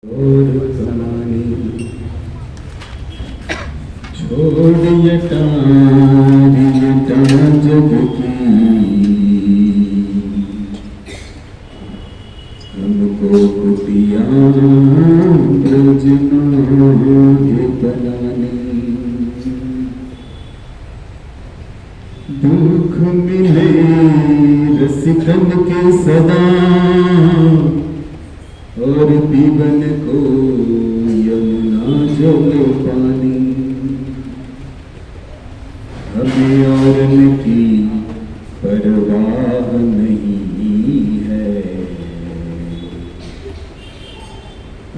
और समानी छोड़ यटारी यटा जग की हमको कुटिया ब्रजनागे बनानी दुख मिले रसिकन के सदा और पीवन को यमुना जल पानी हमें और की परवाह नहीं है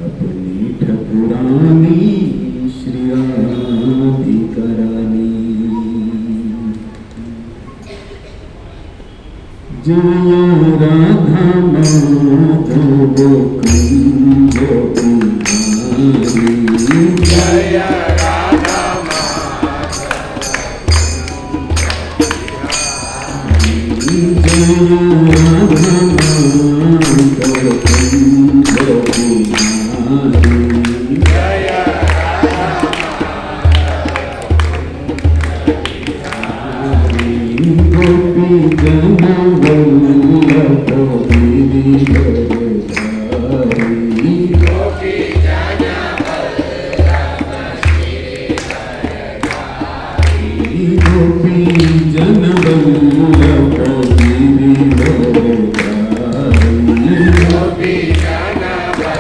अपनी ठकुरानी श्री राधिकारानी जय राधा माधव कुंज बिहारी जय राधा माधव जय राधा माधव कुंज बिहारी जय गोपी जन वल्लभ गिरिधर गोपी जन वल्लभ गिरिधर गोपी जन वल्लभ गिरिधर गोपी जन वल्लभ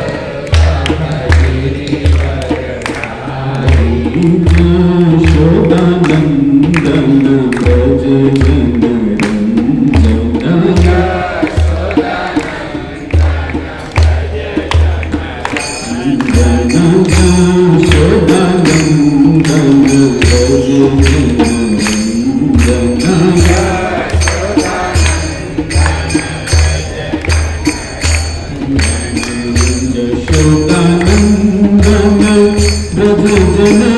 गिरिधर यशोदानंदन ब्रज जन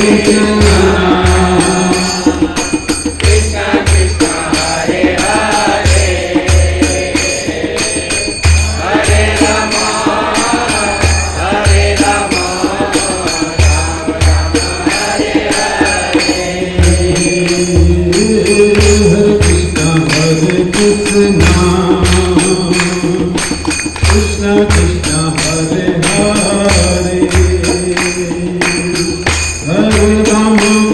Krishna Krishna Krishna Hare Hare Hare Rama Hare Rama Rama Rama Hare Hare Hare Krishna Krishna Krishna Hare Hare Hare Rama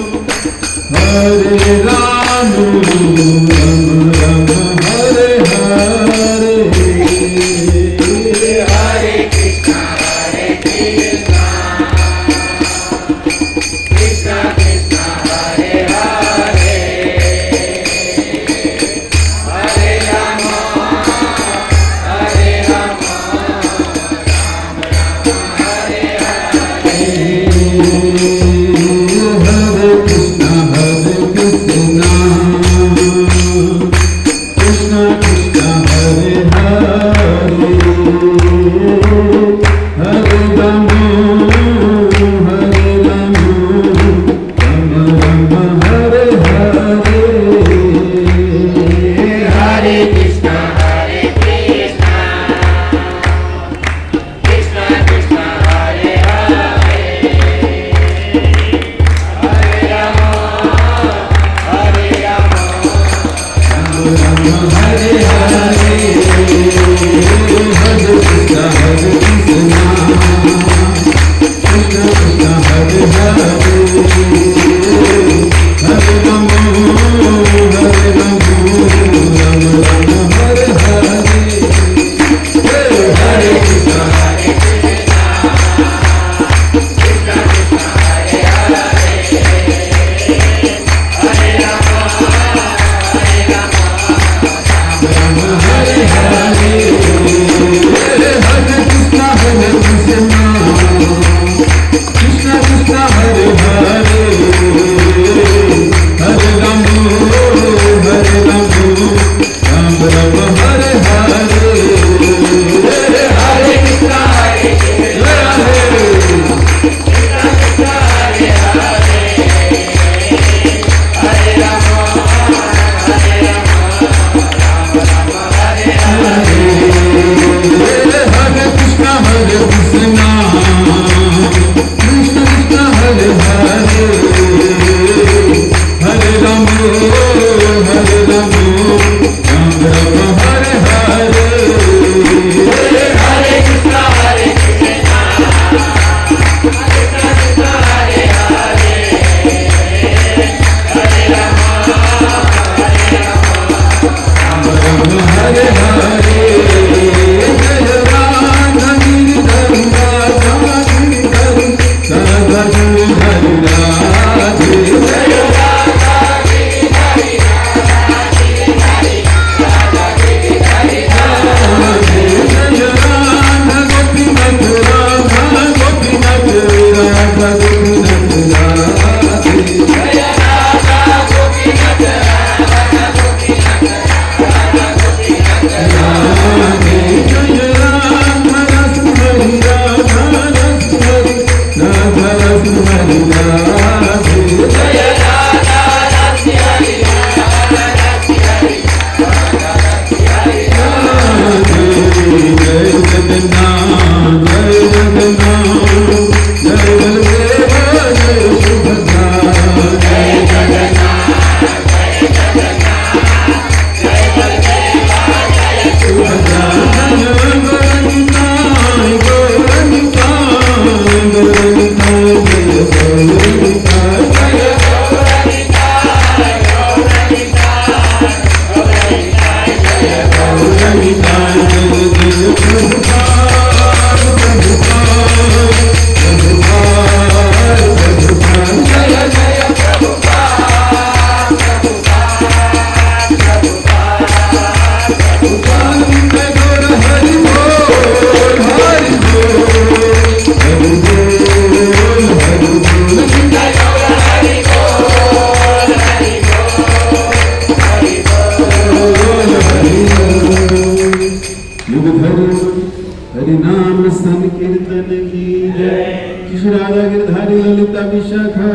जय। श्री राधा गिरधारी ललिता विशाखा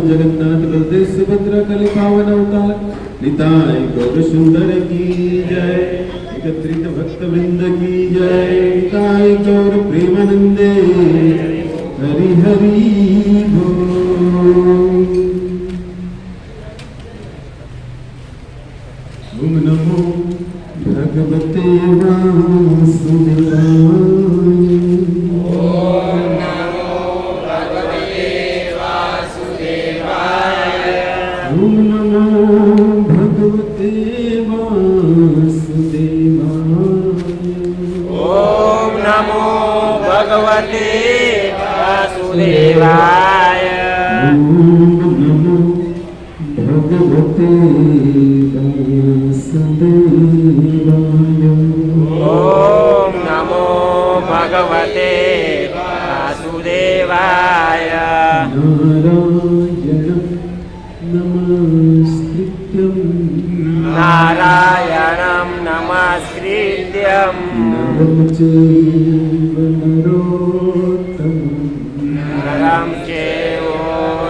जगन्नाथ बलदेव सुभद्रा कलि पावन अवतार निताय गौर सुंदर की जय। एकत्रित भक्त वृंद की जय। निताय गौर प्रेमानंदे हरि हरि बोल। ओम नमो भगवते वासुदेवाय। ओम नमो भगवते वासुदेवाय। ओम नमो भगवते वासुदेवाय। ओम नमो भगवते वासुदेवाय। ओम नमो भगवते वासुदेवाय। नारायणं नारायणं नमस्कृत्यं नरं चैव नरोत्तमं नरं चैव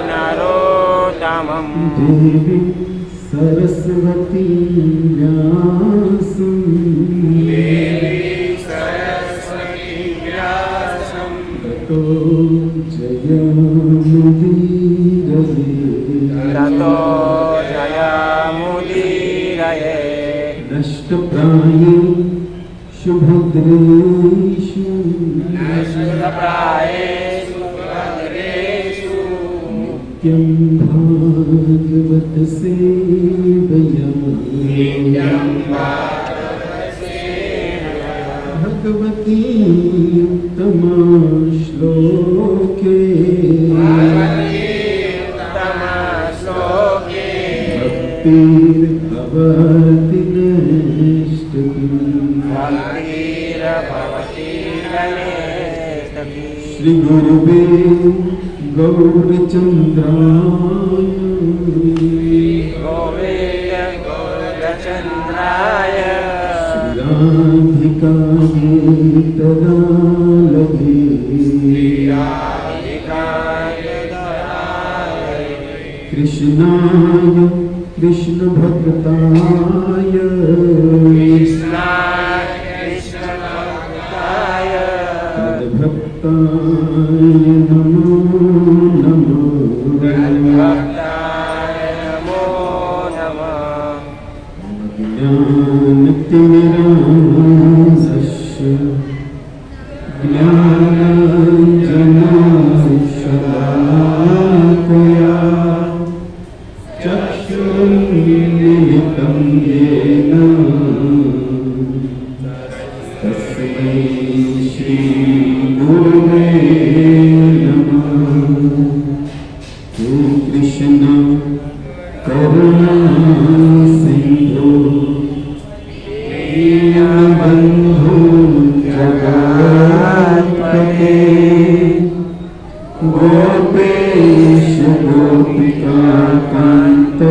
नरोत्तमं देवीं सरस्वतीं व्यासं ततो ततो जयमुदीरये। नष्टप्राये शुभद्रेषु नष्टप्रायेषु भद्रेषु नित्यं भागवत सेवया भगवती उत्तमा श्लोके भक्तिर्भवति नैष्ठिकी। श्री गुरुवे गौरचंद्राय गौरचंद्राय राधिकायै तदालभे कृष्णाय कृष्ण भक्ताय तद्भक्ताय नमो नमः। ज्ञानतिमिरान्धस्य ज्ञानाञ्जनशलाकया चक्षुरुन्मिलितं येन तस्मै श्रीगुरवे नमः। हे कृष्ण करुणा सिन्धु दीनबन्धु जगत्पते गोपेश गोपिकान्त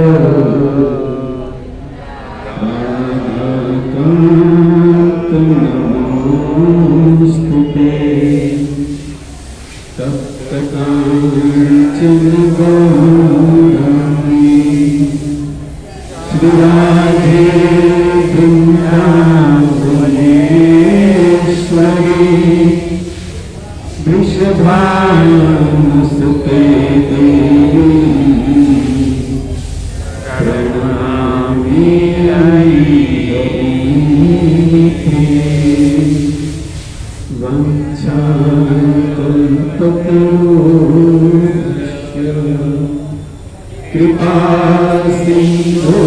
राधाकान्त नमोस्तुते। तप्तकाञ्चन गौराङ्गी श्री राधे वृन्दावनेश्वरी वृषभानुसुते देवी प्रणमामि वञ्चाकल्पतरुभ्य कृपा सिन्धु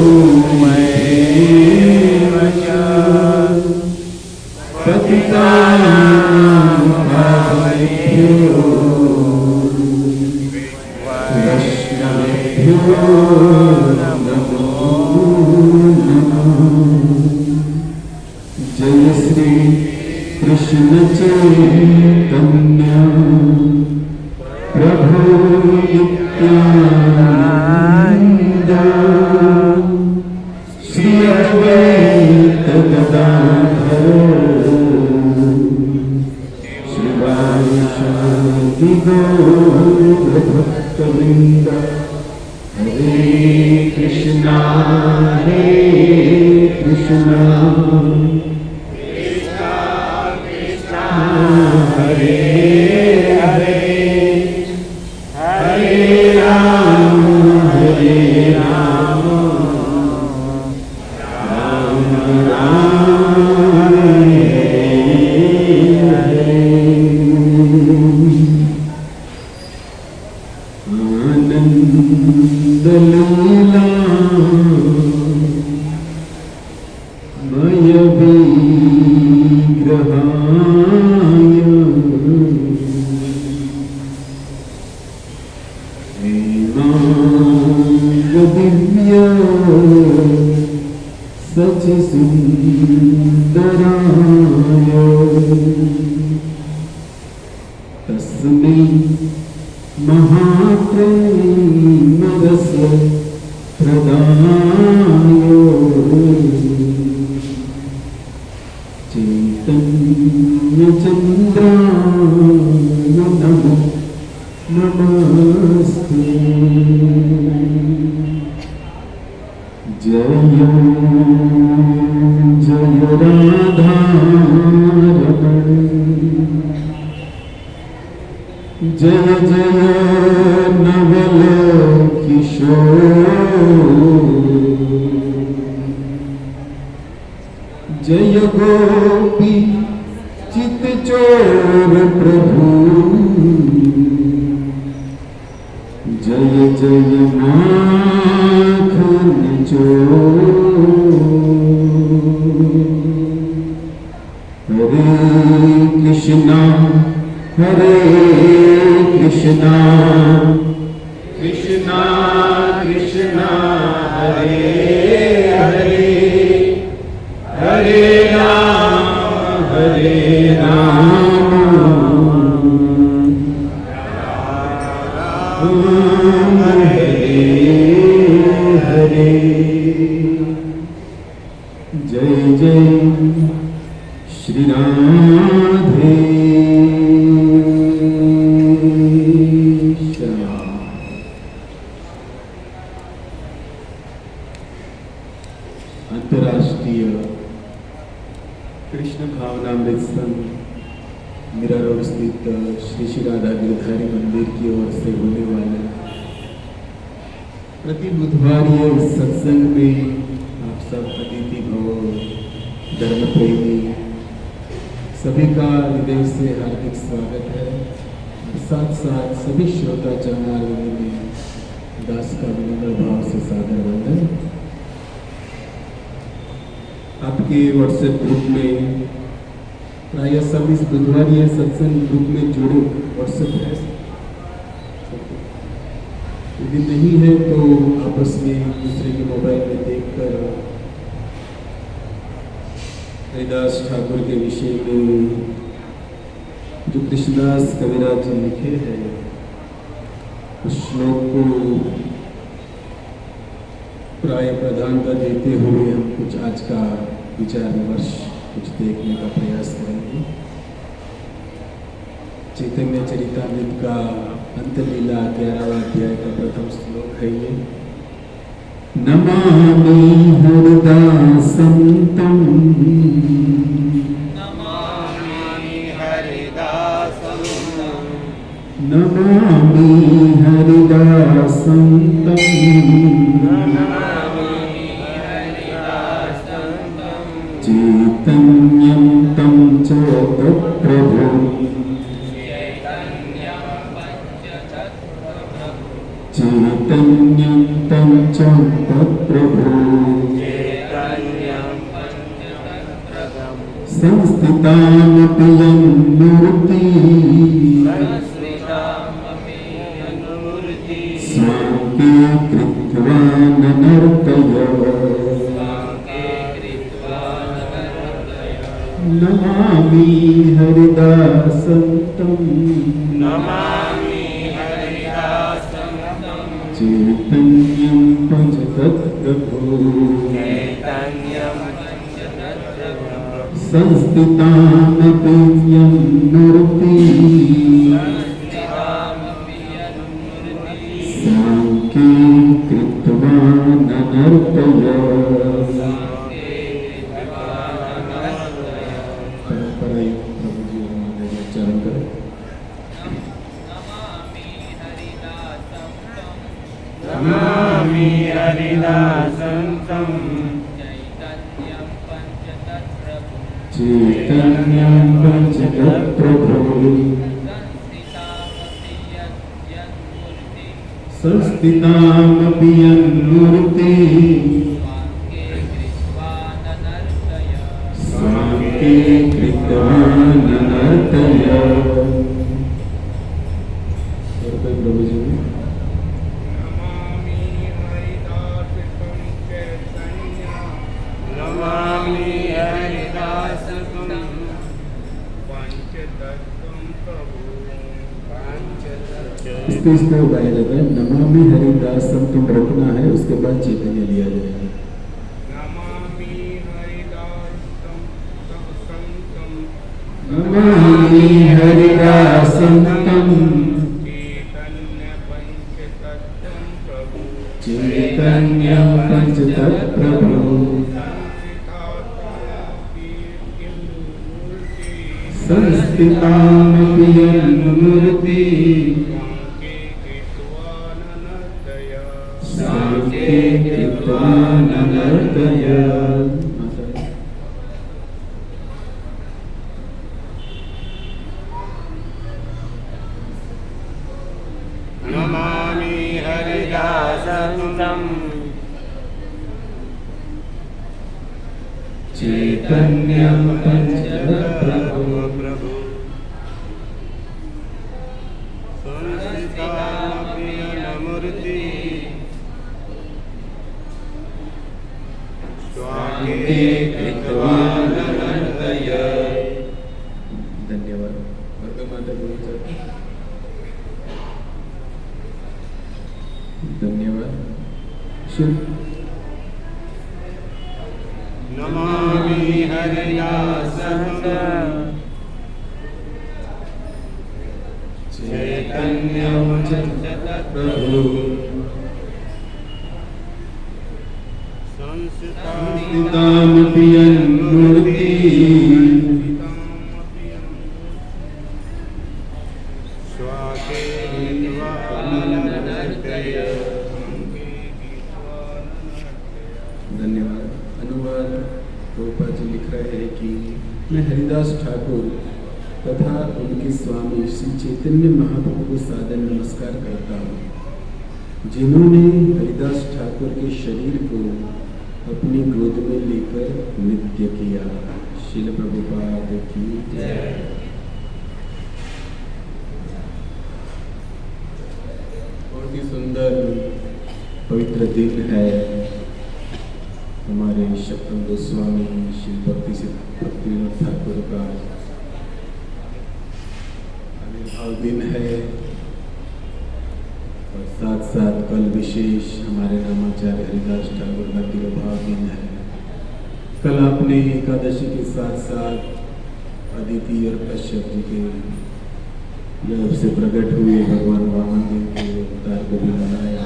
मयैव च पतितानां पावनेभ्यो वैष्णवेभ्यो नमो नमः। जय श्री कृष्ण चैतन्य प्रभु नित्यानंद श्री अद्वैत गदाधर श्रीवासादि गौरभक्तवृन्द हरे कृष्णा हरे कृष्णा कृष्णा कृष्णा हरे हरे हरे राम हरे राम राम राम हरे आनंद लीला मय विग्रहाय हेमांग दिव्य सचि सुंदराय तस्मै महाप्रेमरस प्रदाय चैतन्यचन्द्राय नमो नमस्ते जय जय राधारमण जय जय नवल किशोर जय गोपी चित चोर प्रभु जय जय माखन चोर हरे कृष्णा हरे कृष्णा कृष्णा कृष्णा हरे हरे हरे राम हरे राम राम हरे हरे जय जय श्री राधे अंतर्राष्ट्रीय कृष्ण भावनामृत संघ मीरा रोड स्थित श्री श्री राधा गिरधारी मंदिर की ओर से होने वाले प्रति बुधवार ये सत्संग में आप सब अतिथि भव धर्म प्रेमी सभी का हृदय से हार्दिक स्वागत है। साथ साथ सभी श्रोता चरणारविंद में दास का विनम्र भाव से सादर वंदन। आपके व्हाट्सएप ग्रुप में प्राय सब इस बुधवार ये सत्संग ग्रुप में जुड़े व्हाट्सएप है। यदि नहीं है तो आपस में एक दूसरे के मोबाइल में देखकर हरिदास ठाकुर के विषय में जो कृष्णदास कविराज जी लिखे हैं उस श्लोक को प्राय प्रधानता देते हुए हम कुछ आज का विचार विमर्श कुछ देखने का प्रयास करेंगे। चैतन्य चरितामृत का अंतलीला 11वां अध्याय का प्रथम श्लोक है ये। नमामि हरिदासं तं नमामि हरिदासं नमामि हरिदासं तं चैतन्यं तं च तत्प्रभुं चैतन्यं तं च तत्प्रभुं संस्थितामपि यं मूर्ति स्वाङ्के कृत्वा ननर्तय नमामि हरिदासं तं चैतन्यं पंच तत्प्रभुं संस्थितामपि यं मूर्ति परंपरा प्रभु जी हमारे उच्चारण करें। नमामि हरिदासं तं चैतन्यं पंचतत्प्रभु संस्थितामपि यन्मूर्ति स्वाङ्के कृतवाननर्तय। और कोई प्रभु जी नमामि हरिदासं इसको गाया जाता है। नमामि हरिदासं तुम रखना है, उसके बाद चैतन्य लिया जाएगा। नमामि हरिदासं तं चैतन्यं पंचतत्प्रभु संस्थितामपि यन्मूर्ति स्वाङ्के कृतवाननर्तय। नमामि हरिदासं तं चैतन्यं पंचतत्प्रभु संस्थितामपि यन्मूर्ति स्वाङ्के कृतवाननर्तय। धन्यवाद। वर्गमाता गुरु धन्यवाद। शिव नमामि हरिदासं तं चैतन्यं पंचतत्प्रभु संस्थितामपि यन्मूर्ति स्वाङ्के कृतवाननर्तय। धन्यवाद। अनुवाद गोपा जी लिख रहे हैं कि मैं हरिदास ठाकुर तथा उनके स्वामी श्री चैतन्य महाप्रभु को सादर नमस्कार करता हूँ, जिन्होंने हरिदास ठाकुर के शरीर को अपनी गोद में लेकर नृत्य किया। श्रील प्रभुपाद की जय। बहुत ही सुंदर पवित्र दिन है। हमारे सप्तम गोस्वामी श्री भक्तिविनोद ठाकुर का आविर्भाव दिन है और साथ साथ कल विशेष हमारे नामाचार्य हरिदास ठाकुर का तिरुभाव दिन है। कल आपने एकादशी के साथ साथ अदिति और कश्यप जी के गर्भ से प्रकट हुए भगवान वामन देव के अवतार को भी मनाया।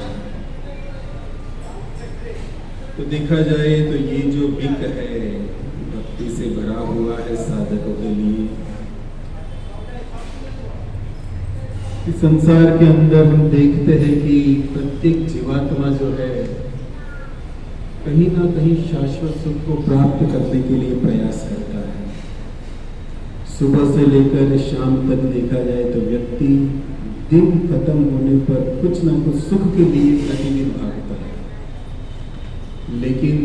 तो देखा जाए तो ये जो बिक है भक्ति से भरा हुआ है साधकों के लिए। इस संसार के अंदर हम देखते हैं कि प्रत्येक जीवात्मा जो है कहीं ना कहीं शाश्वत सुख को प्राप्त करने के लिए प्रयास करता है। सुबह से लेकर शाम तक देखा जाए तो व्यक्ति दिन खत्म होने पर कुछ ना कुछ सुख के लिए प्रतिदिन भागता है। लेकिन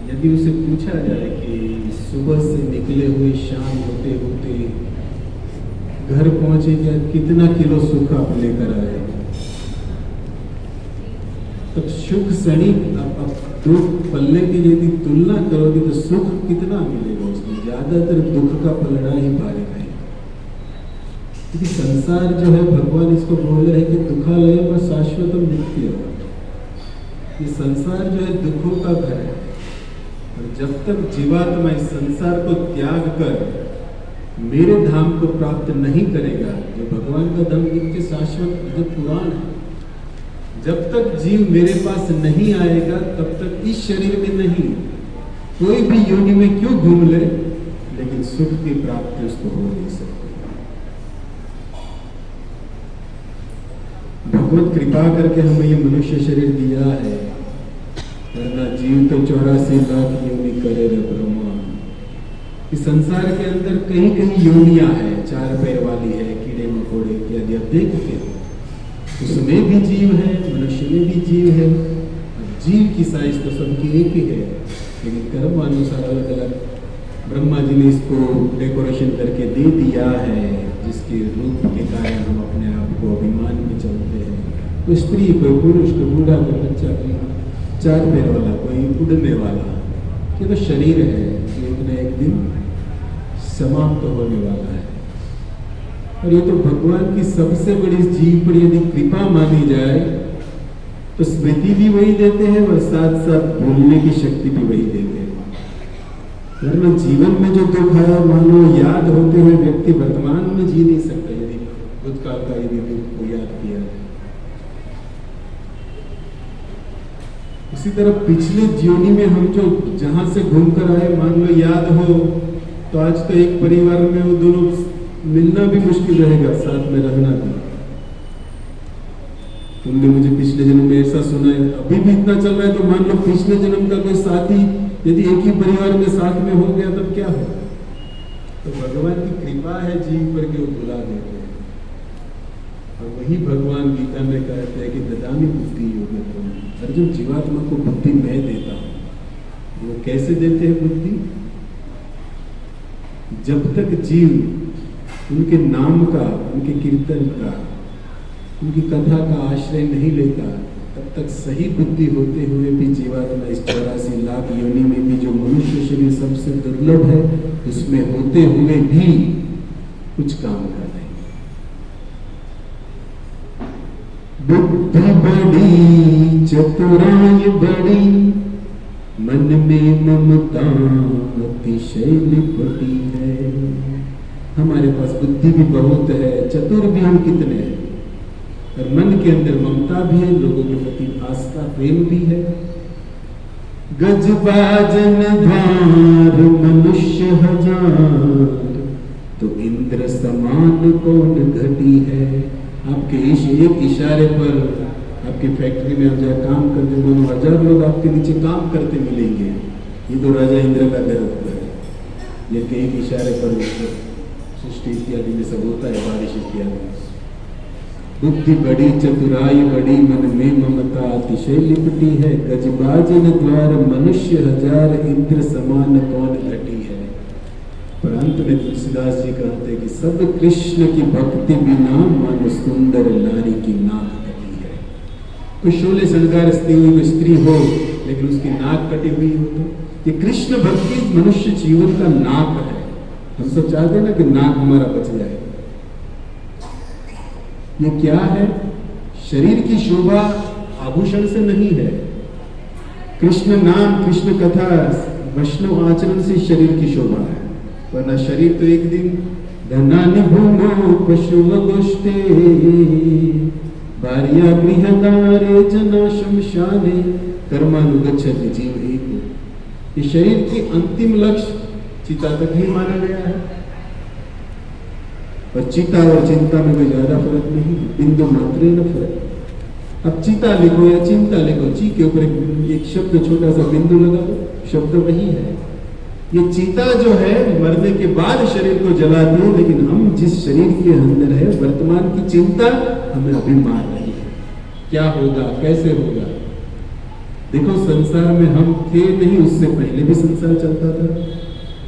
यदि उसे पूछा जाए कि सुबह से निकले हुए शाम होते होते घर पहुंचे क्या कितना किलो सुख आप लेकर आए, तब सुख क्षणिक आप दो पल्ले की यदि तुलना करोगे तो सुख कितना मिलेगा उसमें, ज्यादातर दुख का पलड़ा ही भारी है। क्योंकि संसार जो है भगवान इसको बोल रहे हैं कि दुखालय में शाश्वत नित्य। ये संसार जो है दुखों का घर है और जब तक जीवात्मा इस संसार को त्याग कर मेरे धाम को प्राप्त नहीं करेगा, जो भगवान का धाम नित्य शाश्वत जो पुराण है, जब तक जीव मेरे पास नहीं आएगा तब तक इस शरीर में नहीं, कोई भी योनि में क्यों घूम ले, लेकिन सुख की प्राप्ति उसको हो नहीं सकती। भगवत कृपा करके हमें ये मनुष्य शरीर दिया है, वरना जीव तो 84 लाख योनि करे रे ब्रह्मा। इस संसार के अंदर कहीं कहीं योनियां हैं, 4 पैर वाली है, कीड़े मकोड़े इत्यादि, आप देखते हो उसमें भी जीव है, मनुष्य में भी जीव है। जीव की साइज तो सबकी एक ही है, लेकिन कर्म अनुसार अलग अलग ब्रह्मा जी ने इसको डेकोरेशन करके दे दिया है, जिसके रूप के कारण हम अपने आप को अभिमान में चलते हैं। कोई स्त्री, कोई पुरुष, कोई बूढ़ा, कोई बच्चा, कोई 4 पैर वाला, कोई उड़ने वाला, ये तो शरीर है जो एक न एक दिन समाप्त होने वाला है। और ये तो भगवान की सबसे बड़ी जीव पर यदि कृपा मानी जाए तो स्मृति भी वही देते हैं और साथ साथ बोलने की शक्ति भी वही देते हैं। वरना जीवन में जो दुख आया, मानो याद होते हुए व्यक्ति वर्तमान में जी नहीं सकता यदि भूतकाल का यदि दुख को याद किया जाए। इसी तरह पिछले जीवनी में हम जो जहां से घूम कर आए, मान लो याद हो, तो आज तो एक परिवार में वो दोनों मिलना भी मुश्किल रहेगा, साथ में रहना भी। तुमने मुझे पिछले जन्म में ऐसा सुना है, अभी भी इतना चल रहा है, तो मान लो पिछले जन्म का कोई साथी यदि एक ही परिवार में साथ में हो गया तब क्या हो। तो भगवान की कृपा है जीव पर के वो बुला देते हैं। और वही भगवान गीता में कहते हैं कि ददामि बुद्धि योग तुम, अर्जुन जीवात्मा को बुद्धि मैं देता हूं। वो कैसे देते हैं बुद्धि? जब तक जीव उनके नाम का, उनके कीर्तन का, उनकी कथा का आश्रय नहीं लेता, तब तक सही बुद्धि होते हुए भी जीवात्मा इस 84 लाख योनि में भी जो मनुष्य शरीर सबसे दुर्लभ है, उसमें होते हुए भी कुछ काम कर रहे हैं। बुद्धि बड़ी चतुराई बड़ी, मन में ममता अतिशय लिपटी है। हमारे पास बुद्धि भी बहुत है, चतुर भी हम कितने हैं, और मन के अंदर ममता भी है, लोगों के प्रति आस्था प्रेम भी है। गजबाजन द्वार मनुष्य हजार, तो इंद्र समान कौन घटी है। आपके एक इशारे पर आपकी फैक्ट्री में आप जाए काम करते, दोनों 1000 लोग आपके नीचे काम करते मिलेंगे। ये तो राजा इंद्र का गर्व है। ये एक इशारे पर सृष्टि इत्यादि में सब होता है, बारिश इत्यादि। बुद्धि बड़ी चतुराई बड़ी, मन में ममता अतिशय लिपटी है। गजबाजन द्वार मनुष्य हजार, इंद्र समान कौन घटी है। पर अंत में तुलसीदास जी कहते हैं कि सब कृष्ण की भक्ति बिना, मानो सुंदर नारी की नाक कटी है। कोई शोले श्रृंगार स्त्री हो, लेकिन उसकी नाक कटी हुई हो, तो ये कृष्ण भक्ति मनुष्य जीवन का नाक है। हम सब चाहते हैं ना कि नाक हमारा बच जाए। ये क्या है? शरीर की शोभा आभूषण से नहीं है। कृष्ण नाम, कृष्ण कथा, वैष्णव आचरण से शरीर की शोभा है। वरना शरीर तो एक दिन धनानि भूमो पशु गोष्ठे, भार्या गृहदारे जना शमशाने, कर्मानुगच्छति जीव एको। ये शरीर की अंतिम लक्ष्य चिता तक ही माना गया है। और चिता और चिंता में कोई ज्यादा फर्क नहीं, बिंदु मात्र न फर्क। अब चिता लिखो या चिंता लिखो, ची के ऊपर एक शब्द छोटा सा बिंदु लगा दो, शब्द वही है। ये चिता जो है मरने के बाद शरीर को जलाती है, लेकिन हम जिस शरीर के अंदर है, वर्तमान की चिंता हमें अभी मार रही है। क्या होगा, कैसे होगा। देखो संसार में हम थे नहीं, उससे पहले भी संसार चलता था।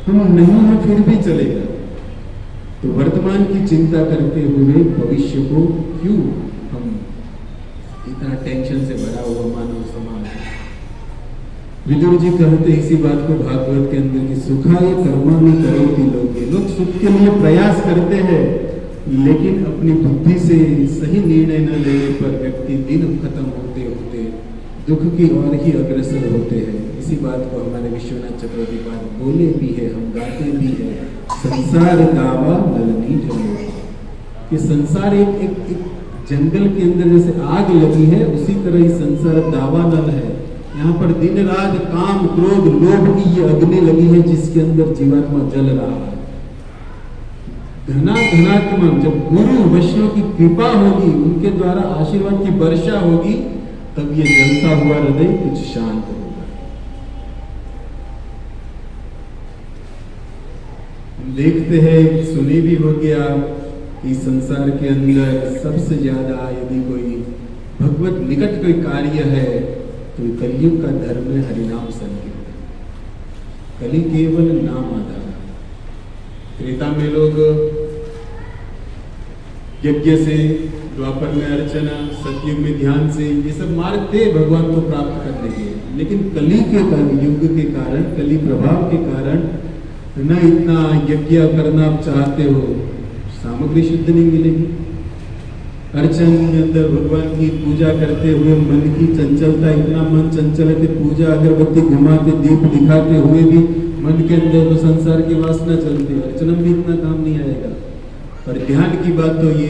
हम नहीं है फिर भी चलेगा। तो वर्तमान की चिंता करते हुए भविष्य को क्यों हम इतना टेंशन से भरा हुआ मानव समाज। विदुर जी कहते इसी बात को भागवत के अंदर कि सुखाय कर्माणि करोति लोके। लोग सुख के लिए प्रयास करते हैं, लेकिन अपनी बुद्धि से सही निर्णय न लेने पर व्यक्ति दिन खत्म होते होते दुख की ओर ही अग्रसर होते हैं। इसी बात को हमारे विश्वनाथ चक्रवर्ती पाद बोले भी है, हम गाते भी है। संसार दावा नलनीठ, ये संसार एक जंगल के अंदर जैसे आग लगी है, उसी तरह ही संसार दावानल है। यहाँ पर दिन रात काम क्रोध लोभ की ये अग्नि लगी है, जिसके अंदर जीवात्मा जल रहा है। धनात्मा जब गुरु वैष्णव की कृपा होगी, उनके द्वारा आशीर्वाद की वर्षा होगी, तब ये जलता हुआ हृदय कुछ शांत होगा। देखते हैं, सुनी भी होगी आप कि संसार के अंदर सबसे ज्यादा यदि कोई भगवत निकट कोई कार्य है तो कलयुग का धर्म है हरिनाम संकीर्तन। कली केवल नाम आधार। त्रेता में लोग यज्ञ से, द्वापर में अर्चना, सतयुग में ध्यान से, ये सब मार्ग थे भगवान को प्राप्त करने के। लेकिन कली के युग के कारण, कली प्रभाव के कारण न इतना यज्ञ करना आप चाहते हो, सामग्री शुद्ध नहीं मिलेगी। अर्चन के अंदर भगवान की पूजा करते हुए मन की चंचलता, इतना मन चंचल है कि पूजा अगरबत्ती घुमाते, दीप दिखाते हुए भी मन के अंदर तो संसार की वासना चलती है, अर्चना भी इतना काम नहीं आएगा। पर ध्यान की बात तो ये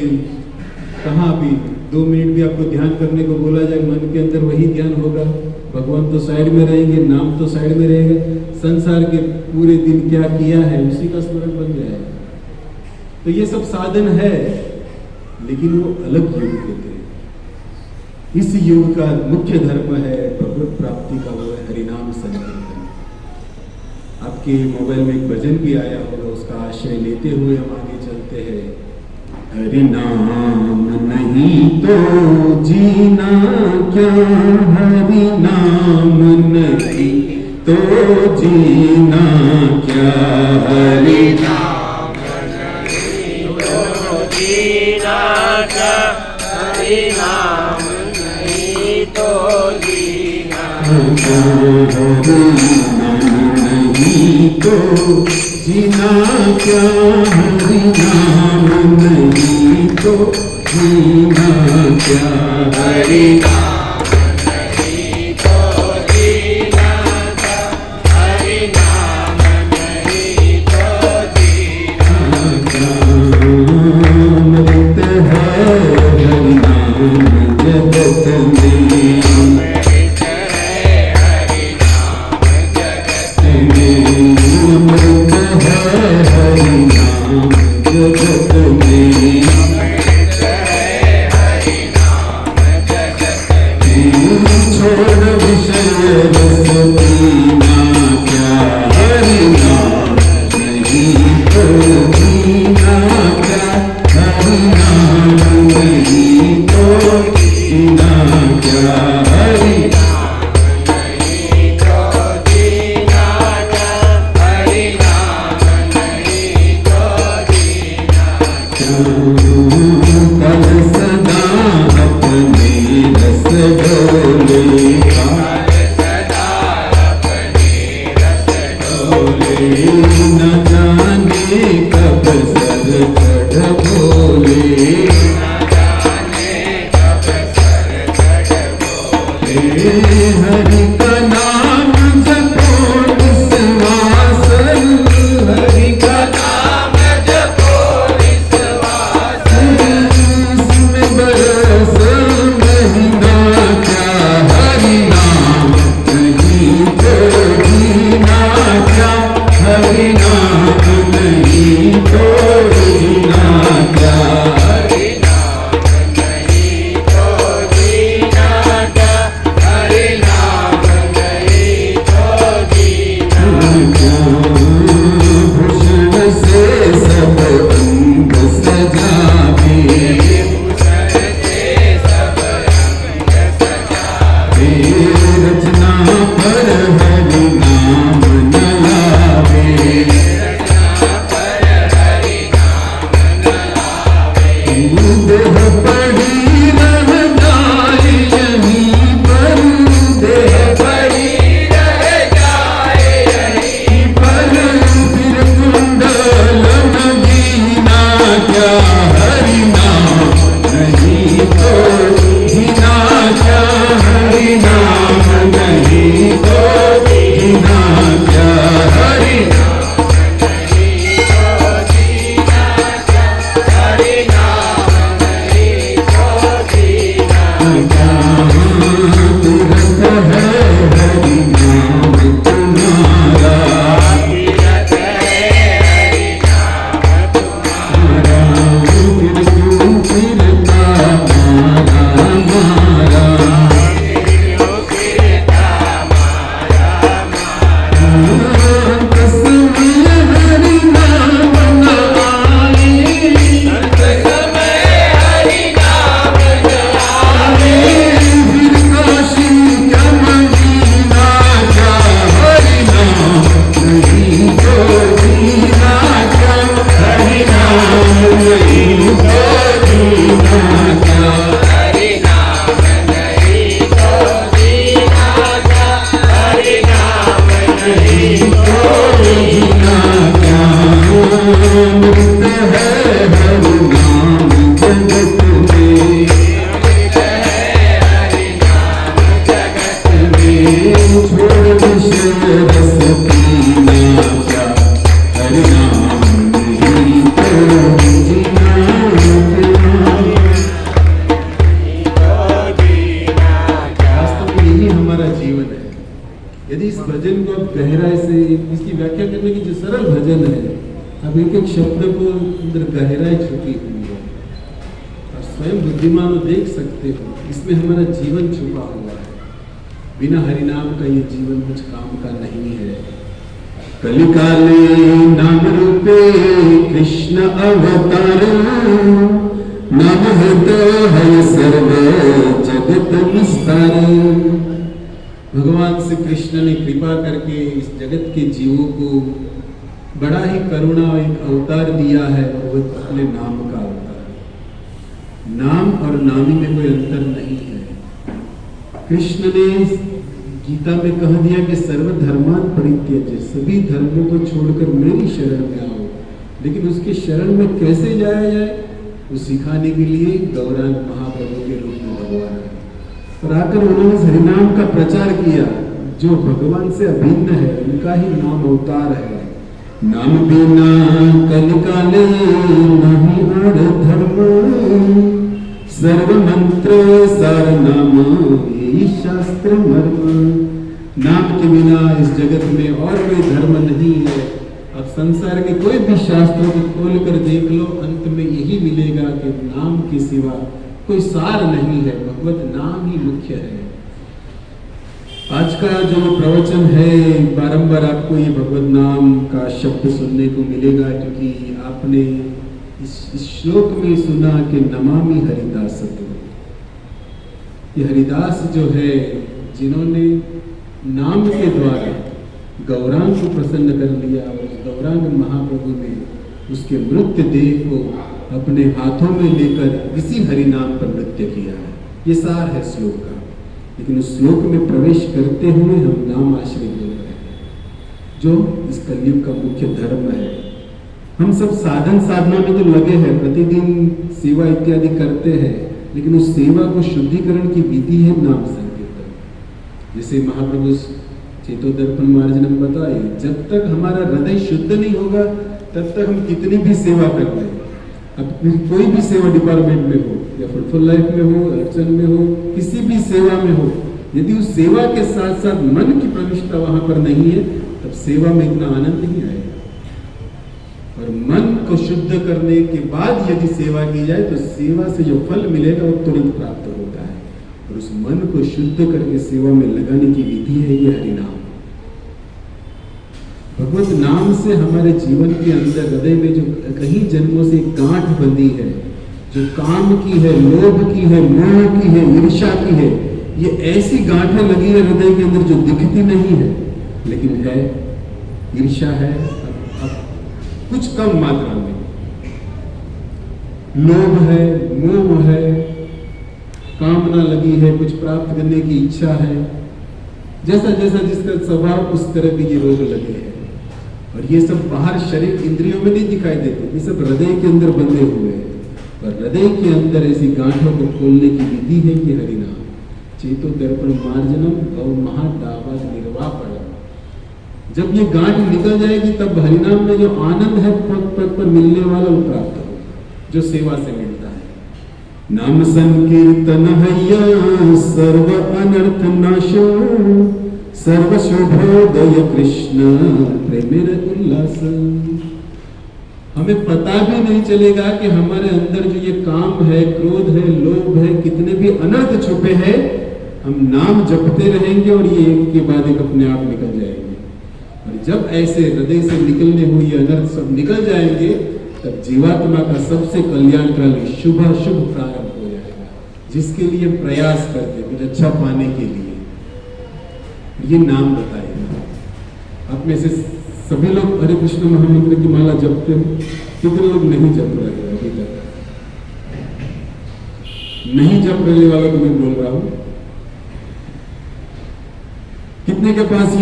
कहाँ भी 2 मिनट भी आपको ध्यान करने को बोला जाए, मन के अंदर वही ध्यान होगा। भगवान तो साइड में रहेंगे, नाम तो साइड में रहेगा, संसार के पूरे दिन क्या किया है उसी का स्मरण बन जाएगा। तो ये सब साधन है, लेकिन वो अलग युग होते हैं। इस युग का मुख्य धर्म है भगवत प्राप्ति का, वो है हरिनाम संकीर्तन। आपके मोबाइल में एक भजन भी आया होगा, उसका आश्रय लेते हुए हम आगे चलते हैं। हरि नाम नहीं तो जीना क्या, हरि नाम नहीं तो जीना क्या, हरि नाम नहीं तो जीना क्या, हरि नाम नहीं तो जीना क्या, नहीं तो जीना क्या, हरि नाम नहीं तो जीना क्या, हरि नाम नहीं तो जीना क्या, हरि नाम नहीं तो जीना क्या। अमृत है हरि नाम जगत में, अमृत है हरि नाम जगत में, अमृत है हरि नाम जगत में, अमृत है हरि नाम जगत में। छोड़ विषय रस पीना क्या, हरि नाम नहीं तो जीना क्या, हरि नाम नहीं तो जीना क्या, इसकी व्याख्या करने की जो सरल भजन है, अब एक एक शब्द को अंदर गहराई छुपी हुई है और स्वयं बुद्धिमान देख सकते हो, इसमें हमारा जीवन छुपा हुआ है। बिना हरिनाम का ये जीवन कुछ काम का नहीं है। कलिकाले नाम रूपे कृष्ण अवतार, नाम है तो है सर्व जगत विस्तार। भगवान श्री कृष्ण ने कृपा करके इस जगत के जीवों को बड़ा ही करुणा एक अवतार दिया है और वो अपने नाम का अवतार। नाम और नामी में कोई अंतर नहीं है। कृष्ण ने गीता में कह दिया कि सर्वधर्मान परित्यज्य, सभी धर्मों को छोड़कर मेरी शरण में आओ। लेकिन उसके शरण में कैसे जाया जाए, वो सिखाने के लिए गौरांग महाप्रभु के रूप में भगवान है और आकर उन्होंने हरिनाम का प्रचार किया। जो भगवान से अभिन्न है उनका ही नाम अवतार है। नाम बिना कलिकाले नहीं आड़ धर्म, सर्व मंत्र सार नाम यही शास्त्र मर्म। नाम के बिना इस जगत में और कोई धर्म नहीं है। अब संसार के कोई भी शास्त्रों को खोल कर देख लो, अंत में यही मिलेगा कि नाम के सिवा कोई सार नहीं है, भगवत नाम ही मुख्य है। आज का जो प्रवचन है, बारंबार आपको ये भगवत नाम का शब्द सुनने को मिलेगा, क्योंकि आपने इस श्लोक में सुना कि नमामि हरिदास। ये हरिदास जो है, जिन्होंने नाम के द्वारा गौरांग को प्रसन्न कर लिया और उस गौरांग महाप्रभु ने उसके नृत्य देह को अपने हाथों में लेकर इसी हरिनाम पर नृत्य किया है। ये सार है श्लोक का। लेकिन उस श्लोक में प्रवेश करते हुए हम नाम आश्रित हो रहे हैं, जो इस कलयुग का मुख्य धर्म है। हम सब साधन साधना में तो लगे हैं, प्रतिदिन सेवा इत्यादि करते हैं, लेकिन उस सेवा को शुद्धिकरण की विधि है नाम संकीर्तन। जैसे महाप्रभु चेतोदर्पण मार्जनम बताए, जब तक हमारा हृदय शुद्ध नहीं होगा तब तक हम कितनी भी सेवा कर लें। अब कोई भी सेवा डिपार्टमेंट में हो या फ्रूटफुल लाइफ में हो, अर्चन में हो, किसी भी सेवा में हो, यदि उस सेवा के साथ साथ मन की प्रविष्टता वहां पर नहीं है, तब सेवा में इतना आनंद नहीं आएगा। और मन को शुद्ध करने के बाद यदि सेवा की जाए तो सेवा से जो फल मिलेगा वो तुरंत प्राप्त होता है। और उस मन को शुद्ध करके सेवा में लगाने की विधि है ये हरिनाम। भगवत नाम से हमारे जीवन के अंदर हृदय में जो कहीं जन्मों से गांठ बंधी है, जो काम की है, लोभ की है, मोह की है, ईर्ष्या की है, ये ऐसी गांठें लगी है हृदय के अंदर जो दिखती नहीं है, लेकिन है, ईर्ष्या है, अब कुछ कम मात्रा में, लोभ है, मोह है, कामना लगी है, कुछ प्राप्त करने की इच्छा है। जैसा जैसा जिसका स्वभाव उस तरह के ये रोग लगे हैं। और ये सब बाहर शरीर इंद्रियों में नहीं दिखाई देते, ये सब हृदय के अंदर बंधे हुए हैं। और हृदय के अंदर ऐसी गांठों को खोलने की विधि है कि हरिनाम। चेतो दर्पण मार्जनम गौ महादावा निर्वापण। जब ये गांठ निकल जाएगी तब हरिनाम में जो आनंद है पग पग पर मिलने वाला वो प्राप्त होगा, जो सेवा से मिलता है। नाम संकीर्तन हैया सर्व अनर्थ नाशो, सर्व शुभोदय कृष्ण प्रेमेर उल्लास। हमें पता भी नहीं चलेगा कि हमारे अंदर जो ये काम है, क्रोध है, लोभ है, कितने भी अनर्थ छुपे हैं, हम नाम जपते रहेंगे और ये एक के बाद एक अपने आप निकल जाएंगे। और जब ऐसे हृदय से निकलने हुए ये अनर्थ सब निकल जाएंगे, तब जीवात्मा का सबसे कल्याणकारी शुभ प्रारंभ हो जाएगा, जिसके लिए प्रयास करते कुछ अच्छा पाने के लिए। ये नाम बताइए। आप में से सभी लोग हरे कृष्ण महामंत्र की माला जपते हो? कितने लोग नहीं जप रहे हैं अभी तक? नहीं जप रहे वालों को मैं बोल रहा हूं, कितने के पास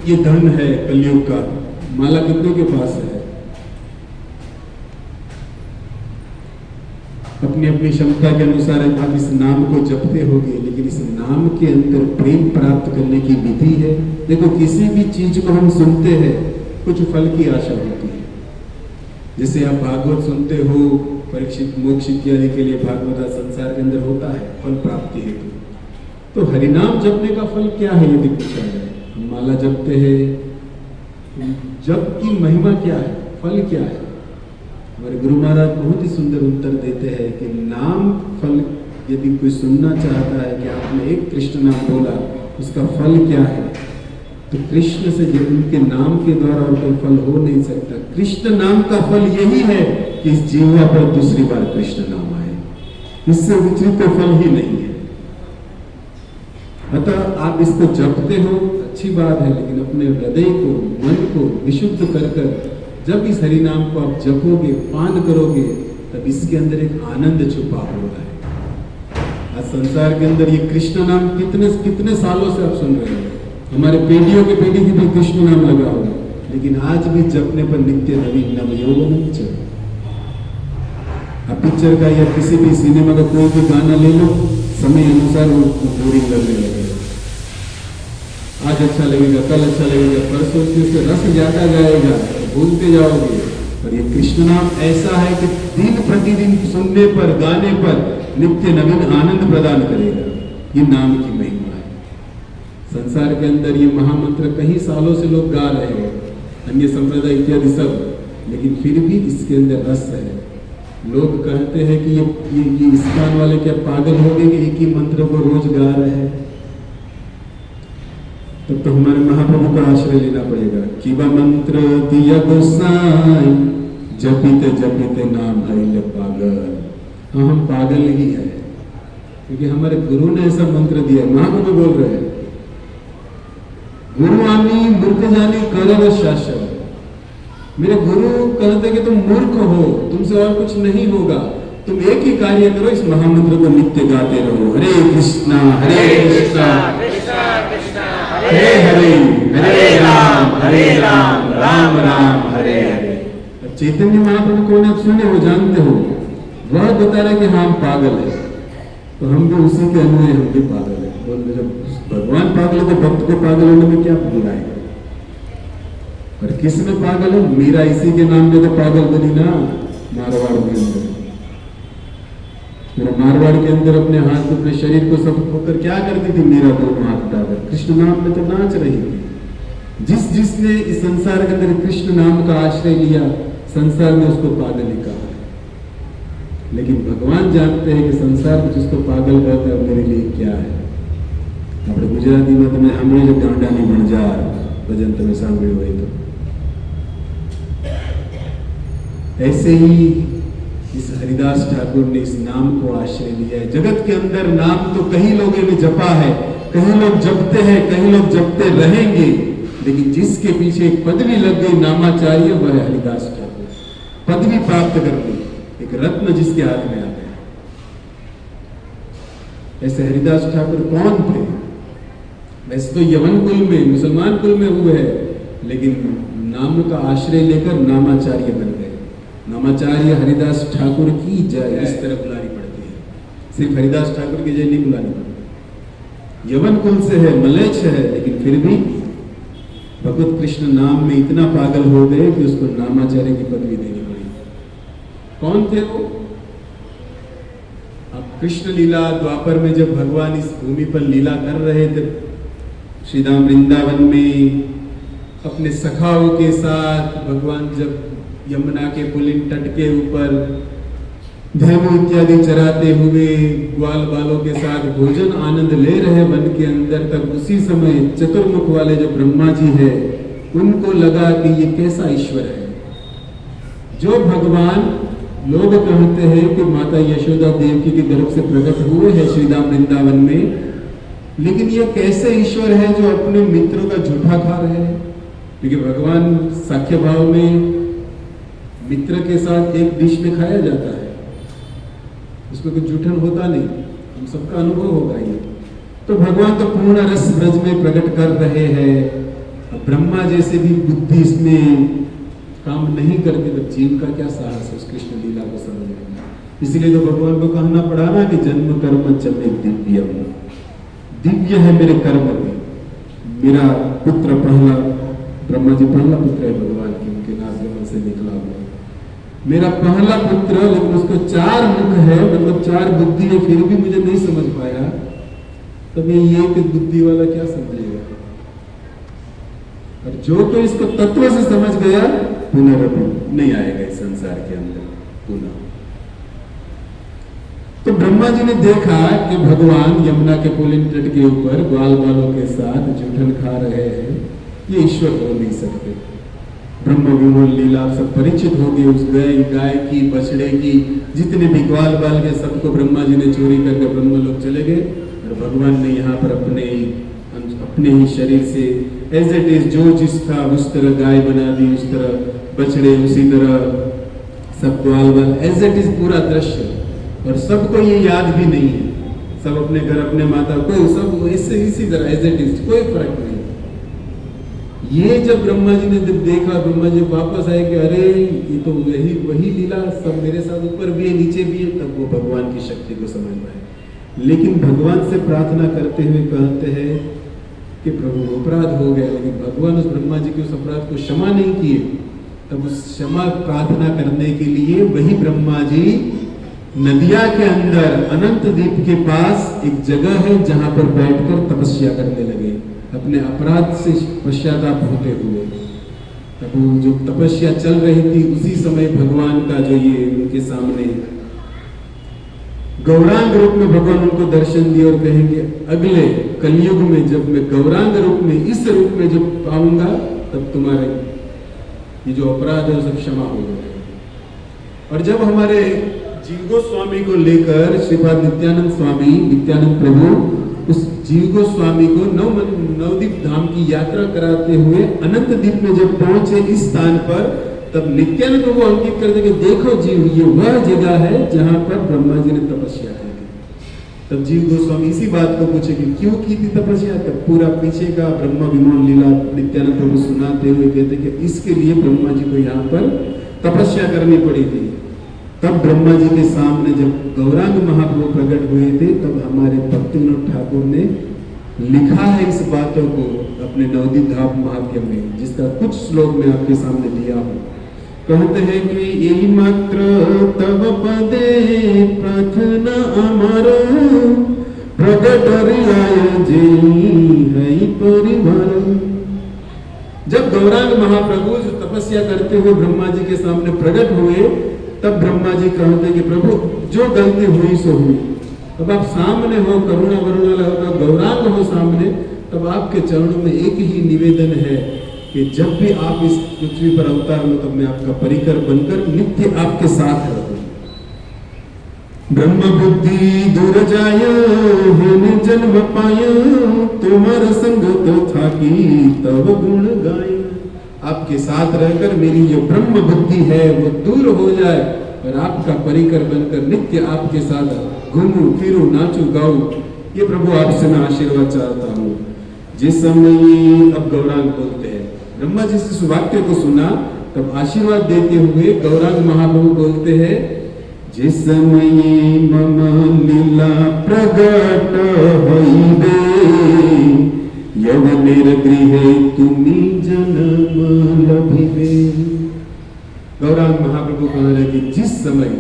ये धन है कलयुग का? माला कितने के पास है? अपनी अपनी क्षमता के अनुसार आप इस नाम को जपते होगे, लेकिन इस नाम के अंदर प्रेम प्राप्त करने की विधि है। देखो, किसी भी चीज को हम सुनते हैं कुछ फल की आशा होती है। जैसे आप भागवत सुनते हो, परीक्षित मोक्ष इत्यादि के लिए भागवत संसार के अंदर होता है फल प्राप्ति हेतु। तो हरिनाम जपने का फल क्या है यदि पूछा जाए? हम माला जपते हैं, जप की महिमा क्या है, फल क्या है? हमारे गुरु महाराज बहुत ही सुंदर उत्तर देते हैं कि नाम फल, यदि कोई सुनना चाहता है कि आपने एक कृष्ण नाम बोला, उसका फल क्या है, तो कृष्ण से जो उनके नाम के द्वारा और कोई फल हो नहीं सकता। कृष्ण नाम का फल यही है कि इस जीवा पर दूसरी बार कृष्ण नाम आए, इससे विचलित तो फल ही नहीं है। अतः आप इसको जपते हो, अच्छी बात है, लेकिन अपने हृदय को, मन को विशुद्ध कर कर जब इस हरि नाम को आप जपोगे, पान करोगे, तब इसके अंदर एक आनंद छुपा होता है। आज संसार के अंदर ये कृष्ण नाम कितने कितने सालों से आप सुन रहे हो, हमारे पीढ़ियों के पीढ़ी की भी कृष्ण नाम लगा होगा, लेकिन आज भी जपने पर नित्य नवीन नव यौवन चल। आप पिक्चर का या किसी भी सिनेमा का कोई भी गाना ले लो, समय अनुसार वो बोरिंग लगने लगेगा। आज अच्छा लगेगा, कल अच्छा लगेगा, परसों से रस ज्यादा जाएगा, भूलते जाओगे। और ये कृष्ण नाम ऐसा है कि दिन प्रतिदिन सुनने पर, गाने पर नित्य नवीन आनंद प्रदान करेगा। ये नाम की महिमा है। संसार के अंदर ये महामंत्र कई सालों से लोग गा रहे हैं, अन्य संप्रदाय इत्यादि सब, लेकिन फिर भी इसके अंदर रस है। लोग कहते हैं कि ये इस्कान वाले क्या पागल हो गए कि एक ही मंत्र को रोज गा रहे हैं। तब तो हमारे महाप्रभु का आश्रय लेना पड़ेगा। किबा मंत्र दिया गोसाई, जपिते जपिते नाम हरिले पागल। हाँ, हम पागल ही है, क्योंकि हमारे गुरु ने ऐसा मंत्र दिया। महाप्रभु बोल रहे हैं, गुरु आमी मूर्ख जानी कर शासन। मेरे गुरु कहते कि तुम मूर्ख हो, तुमसे और कुछ नहीं होगा, तुम एक ही कार्य करो, इस महामंत्र को नित्य गाते रहो। हरे कृष्णा हरे कृष्णा हरे हरे, हरे राम राम राम हरे हरे। चैतन्य महाप्रभु कौन है आप सुने हो, जानते हो, वह बता रहे कि हाँ पागल है, तो हम भी उसी के अनुयायी, हम भी पागल है। जब भगवान पागल है तो भक्त को पागल होने में क्या बुराई है? और किस में पागल है? मीरा इसी के नाम में तो पागल बनी ना, मारवाड़ के अंदर। मेरा मारवाड़ के अंदर अपने हाथ, अपने शरीर को सब होकर क्या करती थी? मीरा दोनों हाथ उठाकर कृष्ण नाम में तो नाच रही थी। जिसने इस संसार के अंदर कृष्ण नाम का आश्रय लिया, संसार में उसको पागल ही कहा। लेकिन भगवान जानते हैं कि संसार में जिसको पागल कहते हैं, मेरे लिए क्या है। अपने गुजराती में तुम्हें हमने जो गांडा नहीं बन जा भजन तुम्हें सांभळ्યું હોય तो ऐसे ही इस हरिदास ठाकुर ने इस नाम को आश्रय लिया है। जगत के अंदर नाम तो कई लोगों ने जपा है, कई लोग जपते हैं, कई लोग जपते रहेंगे, लेकिन जिसके पीछे एक पदवी लग गई नामाचार्य, वह है हरिदास ठाकुर। पदवी प्राप्त कर ली, एक रत्न जिसके हाथ में आ गया। ऐसे हरिदास ठाकुर कौन थे? वैसे तो यवन कुल में, मुसलमान कुल में हुए हैं, लेकिन नाम का आश्रय लेकर नामाचार्य बन गए। नामाचार्य हरिदास ठाकुर की जय, इस तरह बुलानी पड़ती है। सिर्फ हरिदास ठाकुर की जय नहीं बुलानी पड़ती। यवन कुल से है, मलेच्छ है, लेकिन फिर भी भगवत कृष्ण नाम में इतना पागल हो गए कि उसको नामाचार्य की पदवी देनी पड़ी। कौन थे वो? अब कृष्ण लीला द्वापर में जब भगवान इस भूमि पर लीला कर रहे थे, श्री धाम वृंदावन में अपने सखाओं के साथ भगवान जब यमुना के पुलिन तट के ऊपर धेनु इत्यादि चराते हुए ग्वाल बालों के साथ भोजन आनंद ले रहे वन के अंदर, तब उसी समय चतुर्मुख वाले जो ब्रह्मा जी है, उनको लगा कि ये कैसा ईश्वर है जो भगवान, लोग कहते हैं कि माता यशोदा देवकी के गर्भ से प्रकट हुए हैं श्रीधाम वृंदावन में, लेकिन ये कैसे ईश्वर है जो अपने मित्रों का झूठा खा रहे हैं? क्योंकि भगवान साख्य भाव में मित्र के साथ एक डिश में खाया जाता है, उसमें कुछ जूठन होता नहीं, हम सबका अनुभव होगा ये। तो भगवान तो पूर्ण रस ब्रज में प्रकट कर रहे हैं, ब्रह्मा जैसे भी बुद्धि इसमें काम नहीं करते, तो जीव का क्या साहस है उस कृष्ण लीला को समझने में। इसलिए तो भगवान को कहना पड़ा ना कि जन्म कर्म चमे दिव्यम, दिव्य है मेरे कर्म में। मेरा पुत्र पहला, ब्रह्मा जी पहला पुत्र है भगवान की, उनके नाभि से निकला हुआ मेरा पहला पुत्र, लेकिन उसको 4 मुख है, मतलब 4 बुद्धि है, फिर भी मुझे नहीं समझ पाया। तब ये एक बुद्धि वाला क्या समझेगा? और जो कोई इसको तत्व से समझ गया पुनर्भू नहीं आएगा इस संसार के अंदर पुनः। तो ब्रह्मा जी ने देखा कि भगवान यमुना के पुलिन तट के ऊपर ग्वाल बालों के साथ जूठन खा रहे हैं, ये ईश्वर हो नहीं सकते। ब्रह्म विमोल लीला सब परिचित हो गए उस गाय की, बछड़े की, जितने भी ग्वाल बाल के सबको ब्रह्मा जी ने चोरी करके ब्रह्म लोग चले गए और भगवान ने यहाँ पर अपने ही शरीर से एज इट इज जो जिस था उस तरह गाय बना दी, उस तरह बछड़े, उसी तरह सब ग्वाल बाल, एज इट इज पूरा दृश्य। और सबको ये याद भी नहीं है, सब अपने घर अपने माता को सब इससे इसी तरह एज इट इज, कोई फर्क नहीं। ये जब ब्रह्मा जी ने जब देखा, ब्रह्मा जी वापस आए कि अरे ये तो वही लीला सब मेरे साथ ऊपर भी है नीचे भी है, तब वो भगवान की शक्ति को समझ पाए। लेकिन भगवान से प्रार्थना करते हुए कहते हैं कि प्रभु अपराध हो गया, लेकिन भगवान उस ब्रह्मा जी के उस अपराध को क्षमा नहीं किए। तब उस क्षमा प्रार्थना करने के लिए वही ब्रह्मा जी नदिया के अंदर अनंत द्वीप के पास एक जगह है जहां पर बैठकर तपस्या करने लगे, अपने अपराध से पश्चाताप होते हुए। तब वो जो तपस्या चल रही थी उसी समय भगवान का जो ये उनके सामने गौरांग रूप में भगवान उनको दर्शन दिए और कहेंगे अगले कलयुग में जब मैं गौरांग रूप में इस रूप में जब पाऊंगा तब तुम्हारे ये जो अपराध है सब क्षमा हो जाएगा। और जब हमारे जीव गोस्वामी को लेकर श्रीपाद नित्यानंद स्वामी, नित्यानंद प्रभु उस जीव गोस्वामी को नवद्वीप धाम की यात्रा कराते हुए अनंत द्वीप में जब पहुंचे इस स्थान पर, तब नित्यानंद प्रभु अंकित करते कि देखो जीव, ये वह जगह है जहां पर ब्रह्मा जी ने तपस्या की थी। तब जीव गोस्वामी इसी बात को पूछे कि क्यों की थी तपस्या, तब पूरा पीछे का ब्रह्मा विमोल लीला नित्यानंद प्रभु सुनाते हुए कहते कि इसके लिए ब्रह्मा जी को यहाँ पर तपस्या करनी पड़ी थी। तब ब्रह्मा जी के सामने जब गौरांग महाप्रभु प्रकट हुए थे, तब हमारे भक्तिविनोद ठाकुर ने लिखा है इस बातों को अपने नवद्वीप धाम महात्म्य में, जिसका कुछ श्लोक मैं आपके सामने दिया हूँ। कहते हैं कि यही मात्र तब पदे प्रार्थना अमर प्रकट रिलाय है परिवार। जब गौरांग महाप्रभु जो तपस्या करते हुए ब्रह्मा जी के सामने प्रकट हुए, तब ब्रह्मा जी कहते कि प्रभु जो गलती हुई सो हुई, अब आप सामने हो, करुणा वरुणा होगा, गौरांग हो सामने, तब आपके चरणों में एक ही निवेदन है कि जब भी आप इस पृथ्वी पर अवतार लो तब मैं आपका परिकर बनकर नित्य आपके साथ रहूं। ब्रह्म बुद्धि दूर जाय हेन जन्म पाय, तुम्हारा संग तो था कि तब गुण गाय। आपके साथ रहकर मेरी जो ब्रह्म बुद्धि है वो दूर हो जाए और आपका परिकर बनकर नित्य आपके साथ घूमूं फिरूं नाचूं गाऊं, ये प्रभु आपसे मैं आशीर्वाद चाहता हूँ। जिस समय अब गौरांग बोलते हैं, ब्रह्मा जी से इस वाक्य को सुना तब आशीर्वाद देते हुए गौरांग महाप्रभु बोलते हैं, जिस समय मम लीला प्रगट होइबे यवनेर गृहे तुमी जन्म लभिबे। गौरांग महाप्रभु कह रहे कि जिस समय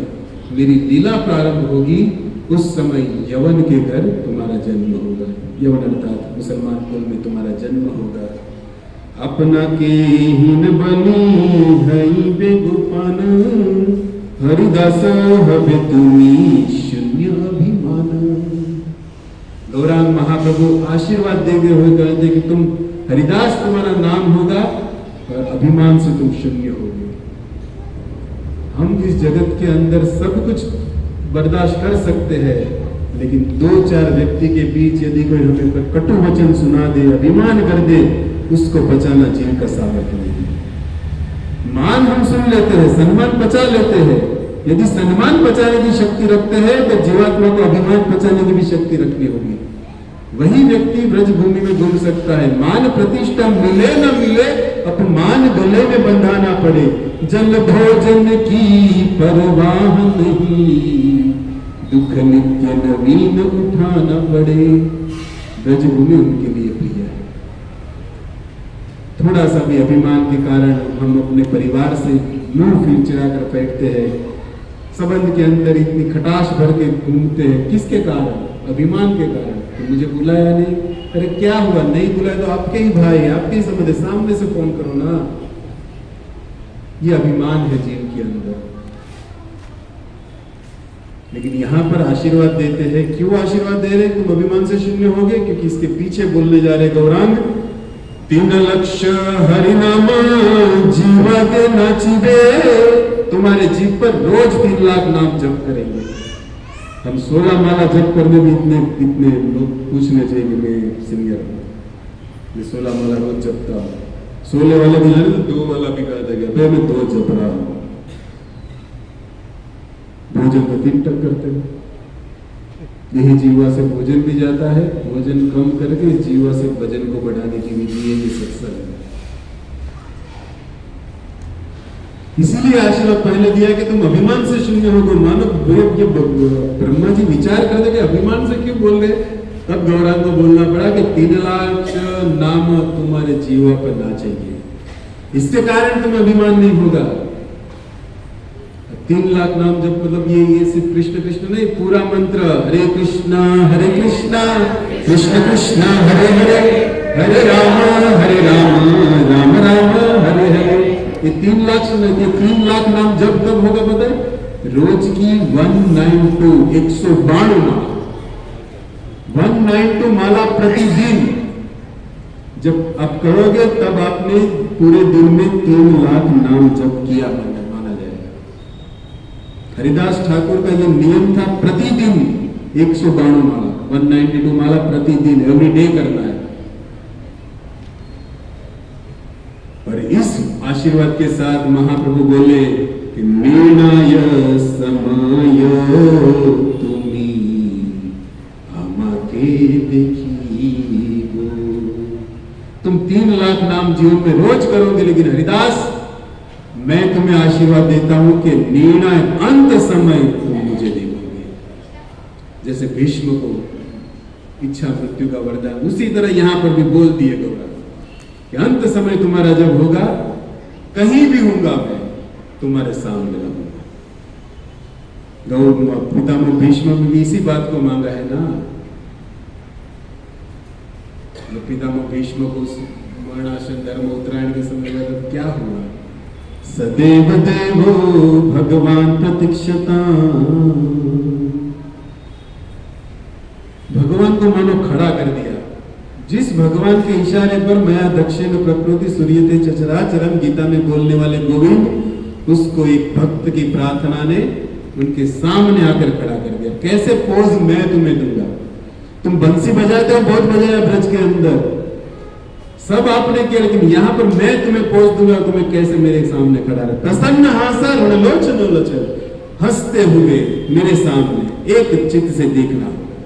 मेरी लीला प्रारंभ होगी उस समय यवन के घर तुम्हारा जन्म होगा। यवन अर्थात मुसलमान कुल में तुम्हारा जन्म होगा। अपना के हीन बनी हई बेगुपान, हरिदास हबे तुमी शून्य अभिमान। गौरांग महाप्रभु आशीर्वाद देते हुए कहते कि तुम हरिदास तुम्हारा नाम होगा और अभिमान से तुम शून्य होगे। हम इस जगत के अंदर सब कुछ बर्दाश्त कर सकते हैं, लेकिन दो चार व्यक्ति के बीच यदि कोई हमें कटु वचन सुना दे, अभिमान कर दे, उसको बचाना जीव का सामर्थ्य नहीं है। मान हम सुन लेते हैं, सम्मान बचा लेते हैं, यदि सम्मान बचाने की शक्ति रखते हैं तो जीवात्मा को अभिमान बचाने की भी शक्ति रखनी होगी। वही व्यक्ति ब्रज भूमि में घूम सकता है। मान प्रतिष्ठा मिले न मिले, अपमान गले में बंधाना पड़े, जल भोजन की परवाह नहीं, दुख नित्य नवीन उठाना पड़े। ब्रज भूमि उनके लिए प्रिय है। थोड़ा सा भी अभिमान के कारण हम अपने परिवार से मुंह फिर चिरा कर बैठते हैं, संबंध के अंदर इतनी खटास भर के घूमते हैं। किसके कारण? अभिमान के कारण कि मुझे बुलाया नहीं। अरे क्या हुआ, नहीं बुलाया तो आपके ही भाई, आपके ही समझे, सामने से फोन करो ना। ये अभिमान है जीव के अंदर। लेकिन यहां पर आशीर्वाद देते हैं। क्यों आशीर्वाद दे रहे हैं? तुम अभिमान से शून्य हो गए, क्योंकि इसके पीछे बोलने जा रहे गौरांग 3 लक्ष हरिनाम जीवा के नाचिबे। तुम्हारे जीव पर रोज 3 लाख नाम जप करेंगे। हम 16 माला जप करने में इतने लोग पूछने चाहिए कि मैं सीनियर हूँ, मैं 16 माला रोज जपता हूँ। 16 वाला भी जाने तो 2 वाला भी कहा जाएगा, भाई मैं 2 जप रहा हूँ। भोजन को 3 टक करते हैं। यही जीवा से भोजन भी जाता है। भोजन कम करके जीवा से वजन को बढ़ाने की विधि है ये सत्संग है। इसीलिए आशीर्वाद पहले दिया कि तुम अभिमान से शून्य हो गो। मानो ये ब्रह्मा जी विचार करते कि अभिमान से क्यों बोल रहे। तब गौरांग को बोलना पड़ा कि 3 लाख नाम तुम्हारे जीवा पर नाचेंगे, इसके कारण तुम्हें अभिमान नहीं होगा। 3 लाख नाम जब मतलब ये सिर्फ कृष्ण कृष्ण नहीं, पूरा मंत्र हरे कृष्णा कृष्ण कृष्ण हरे हरे, हरे राम राम राम हरे हरे। ये 3 लाख सुने, ये 3 लाख नाम जब कब होगा पता है? रोज की 192 माला प्रतिदिन जब आप करोगे तब आपने पूरे दिन में 3 लाख नाम जप किया माना जाएगा। हरिदास ठाकुर का ये नियम था, प्रतिदिन 192 माला 192 माला प्रतिदिन एवरी डे करना है। और इस आशीर्वाद के साथ महाप्रभु बोले कि निर्णय समय तुम्ही आमाके देखिबो। तुम 3 लाख नाम जीवन में रोज करोगे, लेकिन हरिदास मैं तुम्हें आशीर्वाद देता हूं कि निर्णय अंत समय तुम मुझे देखोगे। जैसे भीष्म को इच्छा मृत्यु का वरदान, उसी तरह यहां पर भी बोल दिए गौरा कि अंत समय तुम्हारा जब होगा, कहीं भी होगा मैं तुम्हारे सामने रहूंगा। गौ पितामह भीष्म भी इसी बात को मांगा है ना। पितामह भीष्म को वर्णाश्रम धर्म उत्तरायण के समय में क्या हुआ? सदैव देवो भगवान प्रतीक्षता। भगवान को मानो खड़ा कर दिया। जिस भगवान के इशारे पर मैं दक्षिण प्रकृति सूर्यते चचराचरम गीता में बोलने वाले गोविंद, उसको एक भक्त की प्रार्थना ने उनके सामने आकर खड़ा कर दिया। कैसे पोज मैं तुम्हें दूंगा। तुम बंसी बजाते हो, बहुत बजाया ब्रज के अंदर, सब आपने किया, लेकिन यहां पर मैं तुम्हें पोज दूंगा, तुम्हें कैसे मेरे सामने खड़ा रहे। प्रसन्न हासा रणलोचन लोचन, हंसते हुए मेरे सामने एक चित्त से देखना होगा।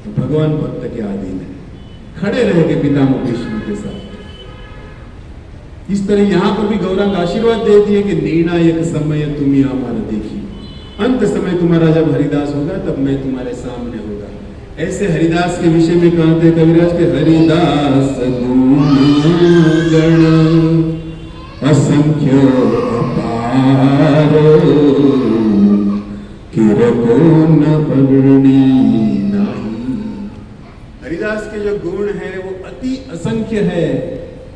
तो भगवान भक्त के आधीन है, खड़े रहेंगे पितामह भीष्म के साथ। इस तरह यहां पर भी गौरांग आशीर्वाद दे दिए कि निर्णायक समय तुम्ही हमारा देखी। अंत समय तुम्हारा जब हरिदास होगा तब मैं तुम्हारे सामने होगा। ऐसे हरिदास के विषय में कहते हैं कविराज के हरिदास गुण गण असंख्य अपार, किरको न वर्णी नहीं। हरिदास के जो गुण है वो अति असंख्य है,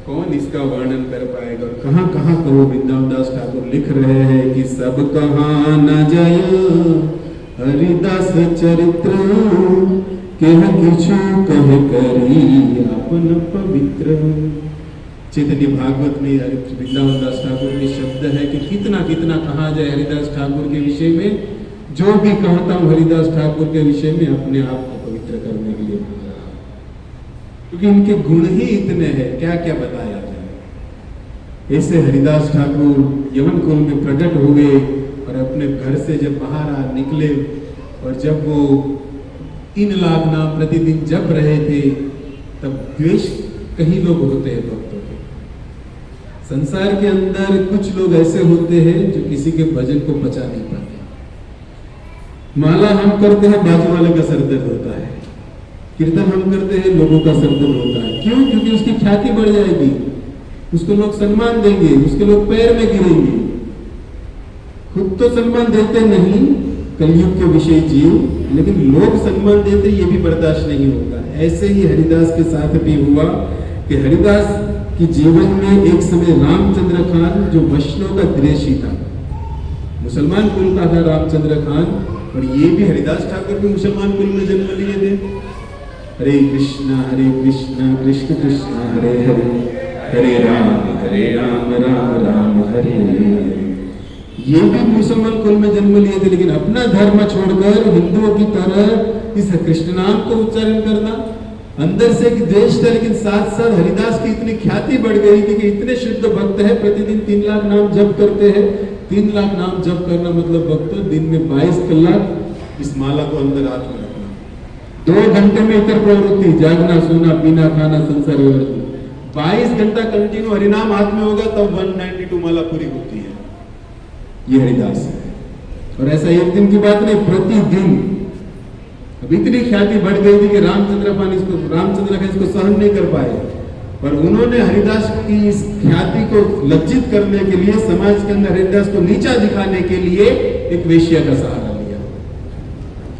कौन इसका वर्णन कर पाएगा। और कहां कहां कहो वृंदावन दास ठाकुर लिख रहे हैं कि सब कहां न जय हरिदास चरित्र, कह किछु कह करी अपन पवित्र। चैतन्य भागवत में वृंदावन दास ठाकुर के शब्द है कि कितना कितना कहा जाए हरिदास ठाकुर के विषय में। जो भी कहता हूं हरिदास ठाकुर के विषय में अपने आप को पवित्र करने के लिए बोल रहा हूं, क्योंकि इनके गुण ही इतने हैं, क्या क्या बताया जाए। ऐसे हरिदास ठाकुर यवन कुल में प्रकट हो गए और अपने घर से जब बाहर निकले और जब वो 3 लाख नाम प्रतिदिन जप रहे थे, तब द्वेष कहीं लोग होते हैं भक्तों के। संसार के अंदर कुछ लोग ऐसे होते हैं जो किसी के भजन को पचा नहीं पाते। माला हम करते हैं, बाजू वाले का सर दर्द होता है। कीर्तन हम करते हैं, लोगों का सर दर्द होता है। क्यों? क्योंकि उसकी ख्याति बढ़ जाएगी, उसको लोग सम्मान देंगे, उसके लोग पैर में गिरेंगे। खुद तो सम्मान देते नहीं, कलयुग के विषय जीव लेकिन लोग सम्मान देते ये भी बर्दाश्त नहीं होता। ऐसे ही हरिदास के साथ भी हुआ कि हरिदास के जीवन में एक समय रामचंद्र खान जो वैष्णव का द्वेषी था, मुसलमान कुल का था रामचंद्र खान, और ये भी हरिदास ठाकुर भी मुसलमान कुल में जन्म लिए थे। हरे कृष्णा कृष्ण कृष्ण हरे हरे, हरे राम राम राम हरे हरे। ये भी मुसलमान कुल में जन्म लिए थे, लेकिन अपना धर्म छोड़कर हिंदुओं की तरह इस कृष्ण नाम को उच्चारण करना, अंदर से एक द्वेष था। लेकिन साथ साथ हरिदास की इतनी ख्याति बढ़ गई थी कि इतने शुद्ध भक्त है, प्रतिदिन 3 लाख नाम जप करते हैं। 3 लाख नाम जप करना मतलब भक्तों दिन में 22 कलाक इस माला को अंदर हाथ में रखना, 2 घंटे में इतर प्रवृत्ति, जागना सोना पीना खाना संसार व्यवहार, 22 घंटा कंटिन्यू हरिनाम हाथ में होगा तब 192 माला पूरी होती है। ये हरिदास है। और ऐसा एक दिन की बात नहीं, प्रतिदिन। अब इतनी ख्याति बढ़ गई थी कि रामचंद्र खान इसको सहन नहीं कर पाए, पर उन्होंने हरिदास की इस ख्याति को लज्जित करने के लिए, समाज के अंदर हरिदास को नीचा दिखाने के लिए एक वेश्या का सहारा लिया।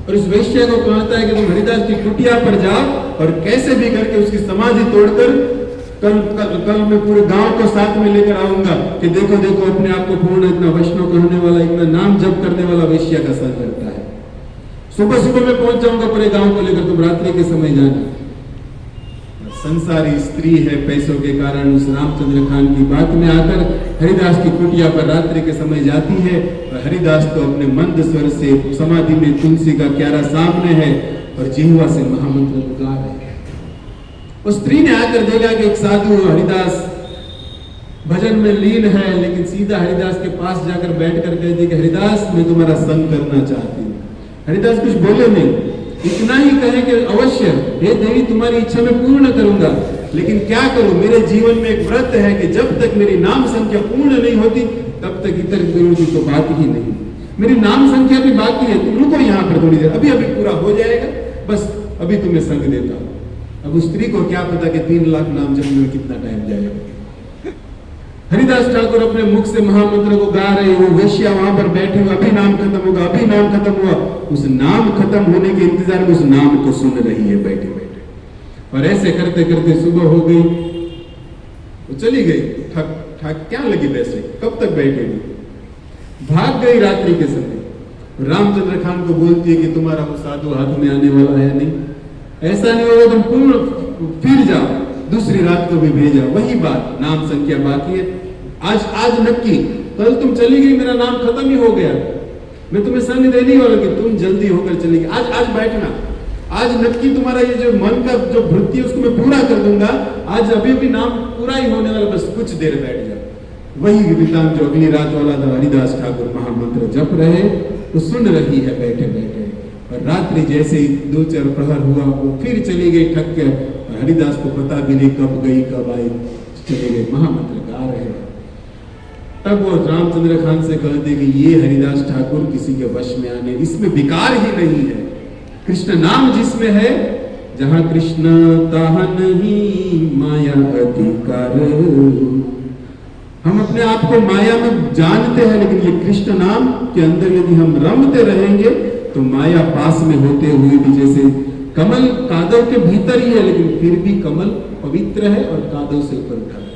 और इस वेश्या को कहता है कि तुम हरिदास की कुटिया पर जाओ और कैसे भी करके उसकी समाधि तोड़कर कल मैं पूरे गांव को साथ में लेकर आऊंगा कि देखो देखो अपने आप को पूर्ण इतना वैष्णव कहने वाला, इतना नाम जप करने वाला वेश्या का संग करता है। सुबह सुबह मैं पहुंच जाऊंगा पूरे गांव को लेकर, तुम रात्रि के समय जाना। संसारी स्त्री है, पैसों के कारण उस रामचंद्र खान की बात में आकर हरिदास की कुटिया पर रात्रि के समय जाती है। और हरिदास तो अपने मंद स्वर से समाधि में तुलसी का क्यारा सामने है और जिह्वा से महामंत्र गा रहे हैं। उस स्त्री ने आकर देखा कि एक साधु हरिदास भजन में लीन है, लेकिन सीधा हरिदास के पास जाकर बैठ कर कहती कि हरिदास मैं तुम्हारा संग करना चाहती हूँ। हरिदास कुछ बोले नहीं, इतना ही कहे कि अवश्य हे देवी तुम्हारी इच्छा मैं पूर्ण करूंगा, लेकिन क्या करूं, मेरे जीवन में एक व्रत है कि जब तक मेरी नाम संख्या पूर्ण नहीं होती तब तक इतर गुरु की तो बात ही नहीं। मेरी नाम संख्या भी बाकी है, तुम रुको यहाँ पर थोड़ी देर, अभी अभी पूरा हो जाएगा, बस अभी तुम्हें संग देता हूं। अब उस स्त्री को क्या पता कि 3 लाख नाम जपने में कितना टाइम जाएगा। हरिदास ठाकुर अपने मुख से महामंत्र को गा रहे, वो वेश्या वहां पर बैठी हुई, अभी नाम खत्म होगा, अभी नाम खत्म हुआ। उस नाम खत्म होने के इंतजार में उस नाम को सुन रही है बैठे बैठे। और ऐसे करते करते सुबह हो गई, वो चली गई। ठक ठक क्या लगी वैसे, कब तक बैठेगी, भाग गई रात्रि के समय। रामचंद्र खान को बोलती है कि तुम्हारा वो साधु हाथ में आने वाला है नहीं, ऐसा नहीं होगा, तुम पूर्ण फिर जाओ। दूसरी रात को भी भेजा, वही बात, नाम संख्या बाकी है, आज नक्की, कल तुम चली गई मेरा नाम खत्म ही हो गया, मैं तुम्हें संग देने वाला कि तुम जल्दी होकर चली गई, आज बैठना, आज नक्की तुम्हारा ये जो मन का जो वृत्ति है उसको मैं पूरा कर दूंगा, आज अभी भी नाम पूरा ही होने वाला, बस कुछ देर बैठ जाओ। वही वृतांत जो अगली रात वाला था, हरिदास ठाकुर महामंत्र जप रहे, तो सुन रही है बैठे बैठे। और रात्रि जैसे ही 2-4 प्रहर हुआ, वो फिर चली गई ठक के। हरिदास को पता भी नहीं कब गई कब आई, चले गए, महामंत्र गा रहे हैं। तब वो रामचंद्र खान से कहते कि ये हरिदास ठाकुर किसी के वश में आने, इसमें विकार ही नहीं है, कृष्ण नाम जिसमें है, जहां कृष्ण तहाँ नहीं माया अधिकार। हम अपने आप को माया में जानते हैं, लेकिन ये कृष्ण नाम के अंदर यदि हम रमते रहेंगे तो माया पास में होते हुए भी, जैसे कमल कादव के भीतर ही है लेकिन फिर भी कमल पवित्र है और कादव से ऊपर उठा है,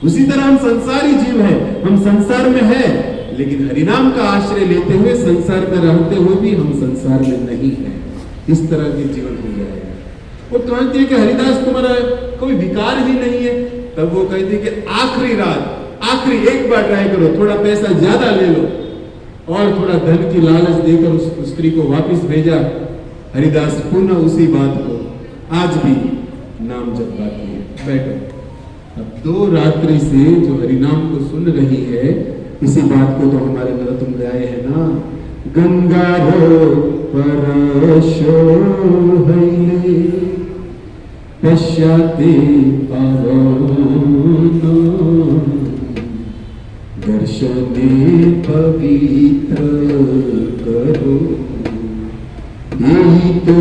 उसी तरह हम संसारी जीव हैं, हम संसार में है लेकिन हरिनाम का आश्रय लेते हुए संसार में रहते हुए भी हम संसार में नहीं है। इस तरह के जीवन हो जाएगा। वो कहती है कि हरिदास तुम्हारा कोई विकार ही नहीं है। तब वो कहती है कि आखिरी रात, आखिरी एक बार ट्राई करो, थोड़ा पैसा ज्यादा ले लो और थोड़ा धन की लालच देकर उस स्त्री को वापस भेजा। हरिदास पुनः उसी बात को, आज भी नाम जप बाकी है, बैठो। अब 2 रात्रि से जो हरिनाम को सुन रही है, इसी बात को तो हमारे नरोत्तम गाए है ना, गंगा रो परशो हइले पश्चाते पावनो दर्शने पवित्र करो, यही तो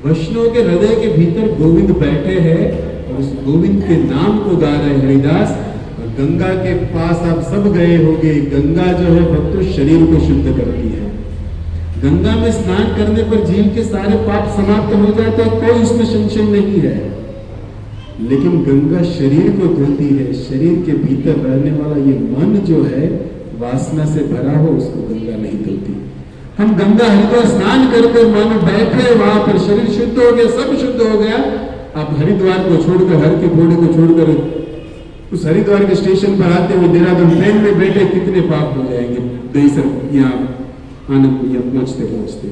वैष्णव के हृदय के भीतर गोविंद बैठे हैं और उस गोविंद के नाम को गा रहे हरिदास। और गंगा के पास आप सब गए होंगे। गंगा जो है भक्तों शरीर को शुद्ध करती है। गंगा में स्नान करने पर जीव के सारे पाप समाप्त हो जाते हैं, कोई इसमें संशय नहीं है। लेकिन गंगा शरीर को धोती है। शरीर के भीतर रहने वाला ये मन जो है वासना से भरा हो, उसको गंगा नहीं धोती। हम गंगा हरिद्वार स्नान करके मानो बैठे वहां पर, शरीर शुद्ध हो गया, सब शुद्ध हो गया। आप हरिद्वार को छोड़कर, हर के घोड़े को छोड़कर उस हरिद्वार के स्टेशन पर आते हुए देहरादून ट्रेन में बैठे कितने पाप हो जाएंगे यहाँ आनंद पहुंचते पहुंचते।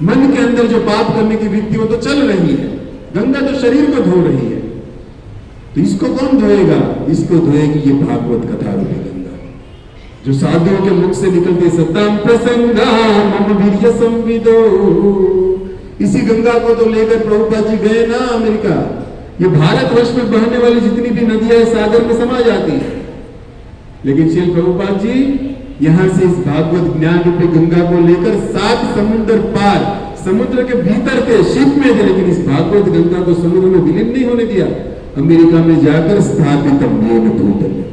मन के अंदर जो पाप करने की वृत्ति वो तो चल रही है, गंगा तो शरीर को धो रही है। तो इसको कौन धोएगा? इसको धोएगी ये भागवत कथा रूपी गंगा, जो साधुओं के मुख से निकलती है। सताम प्रसंगा मम वीर्य संविदो। इसी गंगा को तो लेकर प्रभुपाद जी गए ना अमेरिका। ये भारतवर्ष में बहने वाली जितनी भी नदियां सागर में समा जाती है, लेकिन श्री प्रभुपाद जी यहां से इस भागवत ज्ञान रूपी गंगा को लेकर 7 समुद्र पार, समुद्र के भीतर के शिप में थे, लेकिन इस भागवत गंगा को समुद्र में विलीन नहीं होने दिया। अमेरिका में जाकर स्थापित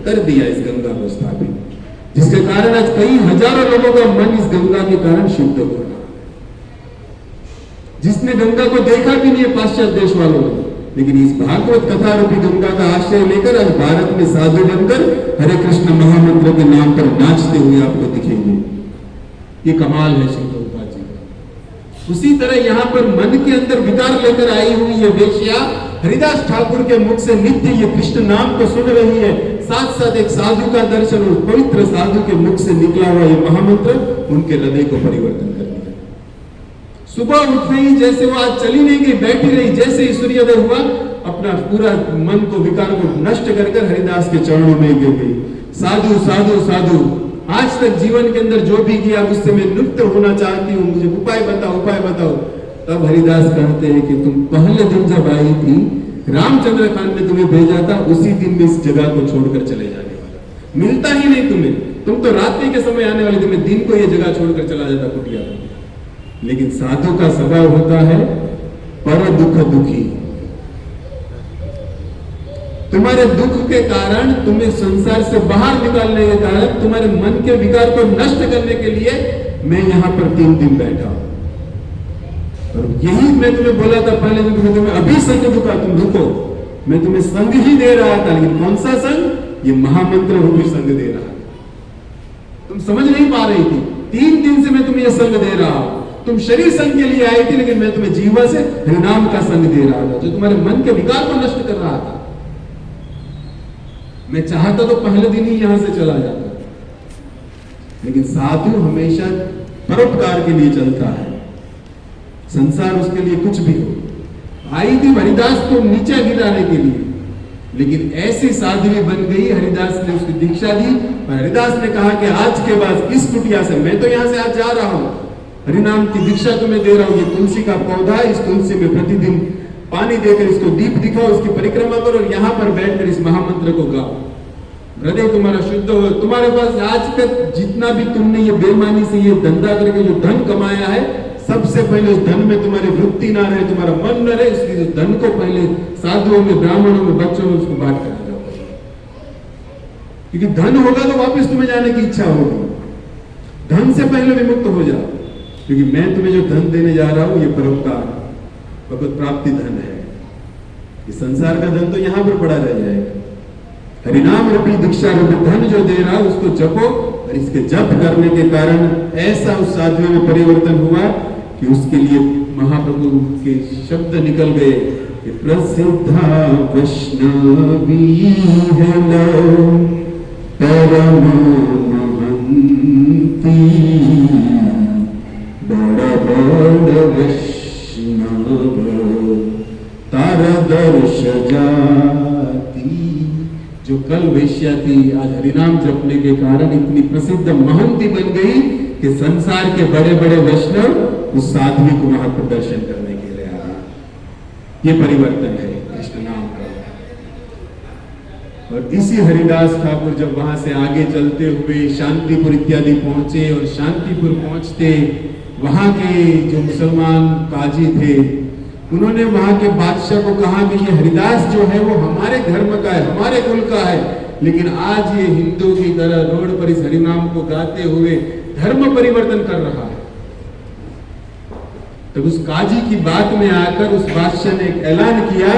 कर दिया इस गंगा को स्थापित, जिसके कारण आज कई हजारों लोगों का मन इस गंगा के कारण शुद्ध हो रहा। जिसने गंगा को देखा भी नहीं है पाश्चात्य देश वालों ने, लेकिन इस भागवत कथा रूपी गंगा का आश्रय लेकर आज भारत में साधु बनकर हरे कृष्ण महामंत्र के नाम पर नाचते हुए आपको दिखेंगे। ये कमाल है श्री प्रभुपाद जी का। उसी तरह यहाँ पर मन के अंदर विकार लेकर आई हुई ये वेश्या हरिदास ठाकुर के मुख से नित्य ये कृष्ण नाम को सुन रही है। साथ साथ एक साधु का दर्शन और पवित्र साधु के मुख से निकला हुआ ये महामंत्र उनके हृदय को परिवर्तन कर दिया। सुबह उठ रही, जैसे वो आज चली नहीं गई, बैठी रही, जैसे ही सूर्योदय हुआ अपना पूरा मन को विकार को नष्ट कर हरिदास के चरणों में गिर गई। साधु साधु साधु, आज तक जीवन के अंदर जो भी किया उससे मैं मुक्त होना चाहती हूँ, मुझे उपाय बताओ उपाय बताओ। तब हरिदास कहते हैं कि तुम पहले दिन जब आई थी, रामचंद्र खान ने तुम्हें भेजा था, उसी दिन में इस जगह को छोड़कर चले जाने वाला। मिलता ही नहीं तुम्हें, तुम तो रात्रि के समय आने वाले, तुम्हें दिन को ये जगह छोड़कर चला जाता कुटिया। लेकिन साधु का स्वभाव होता है पर दुख दुखी। तुम्हारे दुख के कारण, तुम्हें संसार से बाहर निकालने के कारण, तुम्हारे मन के विकार को नष्ट करने के लिए मैं यहां पर 3 दिन बैठा। और यही मैं तुम्हें बोला था पहले दिन, तुम्हें अभी संग दुखा, तुम रुको, मैं तुम्हें संग ही दे रहा था। लेकिन कौन सा संग? ये महामंत्र रूपी संग दे रहा। तुम समझ नहीं पा रही थी। 3 दिन से मैं तुम्हें यह संग दे रहा हूं। तुम शरीर संग के लिए आई थी, लेकिन मैं तुम्हें जीवा से हरिनाम का संग दे रहा था, जो तुम्हारे मन के विकार को नष्ट कर रहा था। मैं चाहता तो पहले दिन ही यहां से चला जाता, लेकिन साधु हमेशा परोपकार के लिए चलता है। संसार उसके लिए कुछ भी हो। आई थी हरिदास को नीचे गिराने के लिए, लेकिन ऐसी साध्वी बन गई। हरिदास ने उसकी दीक्षा दी और हरिदास ने कहा कि आज के बाद इस कुटिया से, मैं तो यहां से आज जा रहा हूं, हरिनाम की दीक्षा तुम्हें दे रहा हूं। ये तुलसी का पौधा है, इस तुलसी में प्रतिदिन पानी देकर इसको दीप दिखाओ, उसकी परिक्रमा करो और यहाँ पर बैठकर इस महामंत्र को गाओ। हृदय तुम्हारा शुद्ध हो। तुम्हारे पास आज तक जितना भी तुमने ये बेईमानी से ये धंधा करके जो धन कमाया है, सबसे पहले उस धन में तुम्हारी वृत्ति ना रहे, तुम्हारा मन न रहे, इसलिए धन को पहले साधुओं में, ब्राह्मणों में, बच्चों में उसको बांट कर जाओ, क्योंकि धन होगा तो वापस तुम्हें जाने की इच्छा होगी। धन से पहले विमुक्त हो जाओ, क्योंकि मैं तुम्हें जो धन देने जा रहा हूं ये परोपकार, भगवत प्राप्ति धन है। ये संसार का धन तो यहां पर पड़ा रह जाएगा। हरिनाम रूपी दीक्षा रूपी धन जो दे रहा है उसको जपो, और इसके जप करने के कारण ऐसा उस साधु में परिवर्तन हुआ कि उसके लिए महाप्रभु के शब्द निकल गए कि प्रसिद्धा वैष्णवी है परम महंती, बड़ा बड़ वैष्णव तारा दर्श जाती। जो कल वेश्या थी, आज हरिनाम जपने के कारण इतनी प्रसिद्ध महंती बन गई कि संसार के बड़े बड़े वैष्णव उस साध्वी को वहां पर दर्शन करने के लिए आए। ये परिवर्तन है कृष्ण नाम का। और इसी हरिदास ठाकुर जब वहां से आगे चलते हुए शांतिपुर इत्यादि पहुंचे, और शांतिपुर पहुंचते वहां के जो मुसलमान काजी थे, उन्होंने वहां के बादशाह को कहा कि ये हरिदास जो है वो हमारे धर्म का है, हमारे कुल का है, लेकिन आज ये हिंदू की तरह रोड पर इस हरिनाम को गाते हुए धर्म परिवर्तन कर रहा है। तब उस काजी की बात में आकर उस बादशाह ने एक ऐलान किया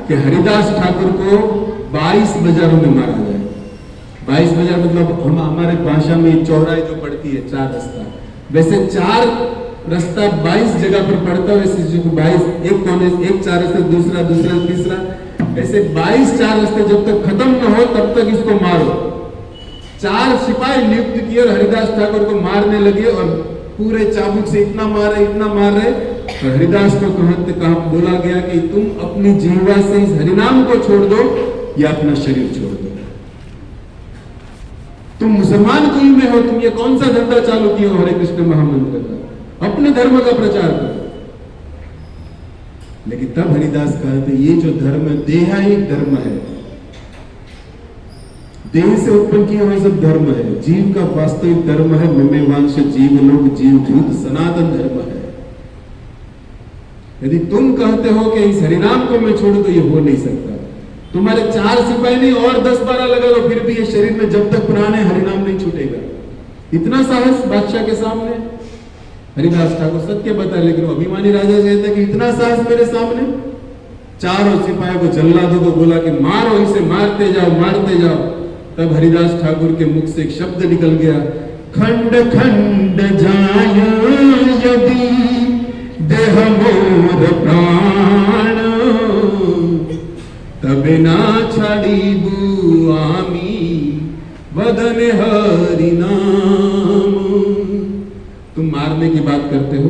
कि हरिदास ठाकुर को 22 बाजारों में मारा जाए। 22 बाजार मतलब हमारे भाषा में चौराहे जो पड़ती है 4 रास्ता, वैसे 4 रास्ता 22 जगह पर पड़ता है, वैसे जो 22 एक कोने एक 4 रास्ता, दूसरा तीसरा, ऐसे 22 4 रास्ते जब तक खत्म न हो तब तक इसको मारो। 4 सिपाही नियुक्त किए और हरिदास ठाकुर को मारने लगे और पूरे चाबुक से इतना मार रहे और हरिदास को कहा बोला गया कि तुम अपनी जीवा से इस हरिनाम को छोड़ दो या अपना शरीर छोड़ दो। तुम मुसलमान कुल में हो, तुम ये कौन सा धंधा चालू किए हो हरे कृष्ण महामंत्र का, अपने धर्म का प्रचार करो। लेकिन तब हरिदास कहते ये जो धर्म है देहायिक धर्म है, देह से उत्पन्न किए हुए सब धर्म है। जीव का वास्तविक धर्म है ममेवांश जीव लोक जीव भूत सनातन धर्म है। यदि तुम कहते हो कि इस हरिनाम को मैं छोड़ू तो ये हो नहीं सकता। तुम्हारे 4 सिपाही नहीं और 10-12 लगा लो फिर भी ये शरीर में जब तक प्राण है हरिनाम नहीं छूटेगा। इतना साहस बादशाह के सामने हरिदास ठाकुर सत्य बता, लेकिन अभिमानी राजा कहते हैं कि इतना साहस मेरे सामने। 4 सिपाहियों को जल्लादों को बोला कि मारो इसे, मारते जाओ। तब हरिदास ठाकुर के मुख से एक शब्द निकल गया, खंड खंड जाय यदि देह मोर प्राण, तबे ना छाड़ीबू आमी वदन हरि नाम। तुम मारने की बात करते हो,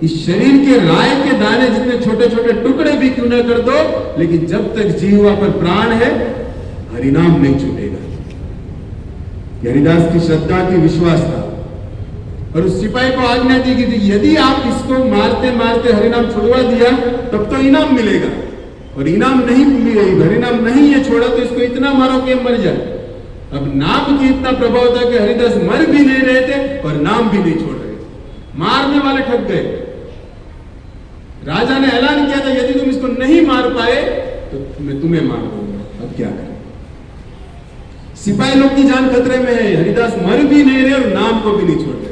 इस शरीर के राय के दाने जितने छोटे छोटे टुकड़े भी क्यों न कर दो, लेकिन जब तक जीवा पर प्राण है हरिनाम नहीं छूटेगा। हरिदास की श्रद्धा की विश्वास था और उस सिपाही को आज्ञा दी गई थी यदि आप इसको मारते मारते हरिनाम छुड़वा दिया तब तो इनाम मिलेगा, और इनाम नहीं मिलेगा, हरिनाम नहीं ये छोड़ा तो इसको इतना मारो कि मर जाए। अब नाम की इतना प्रभाव था कि हरिदास मर भी नहीं रहे थे और नाम भी नहीं छोड़ रहे, मारने वाले ठग गए। राजा ने ऐलान किया था यदि तुम इसको नहीं मार पाए तो मैं तुम्हें मार दूंगा। अब क्या करें, सिपाही लोग की जान खतरे में है, हरिदास मर भी नहीं रहे और नाम को भी नहीं छोड़ रहे।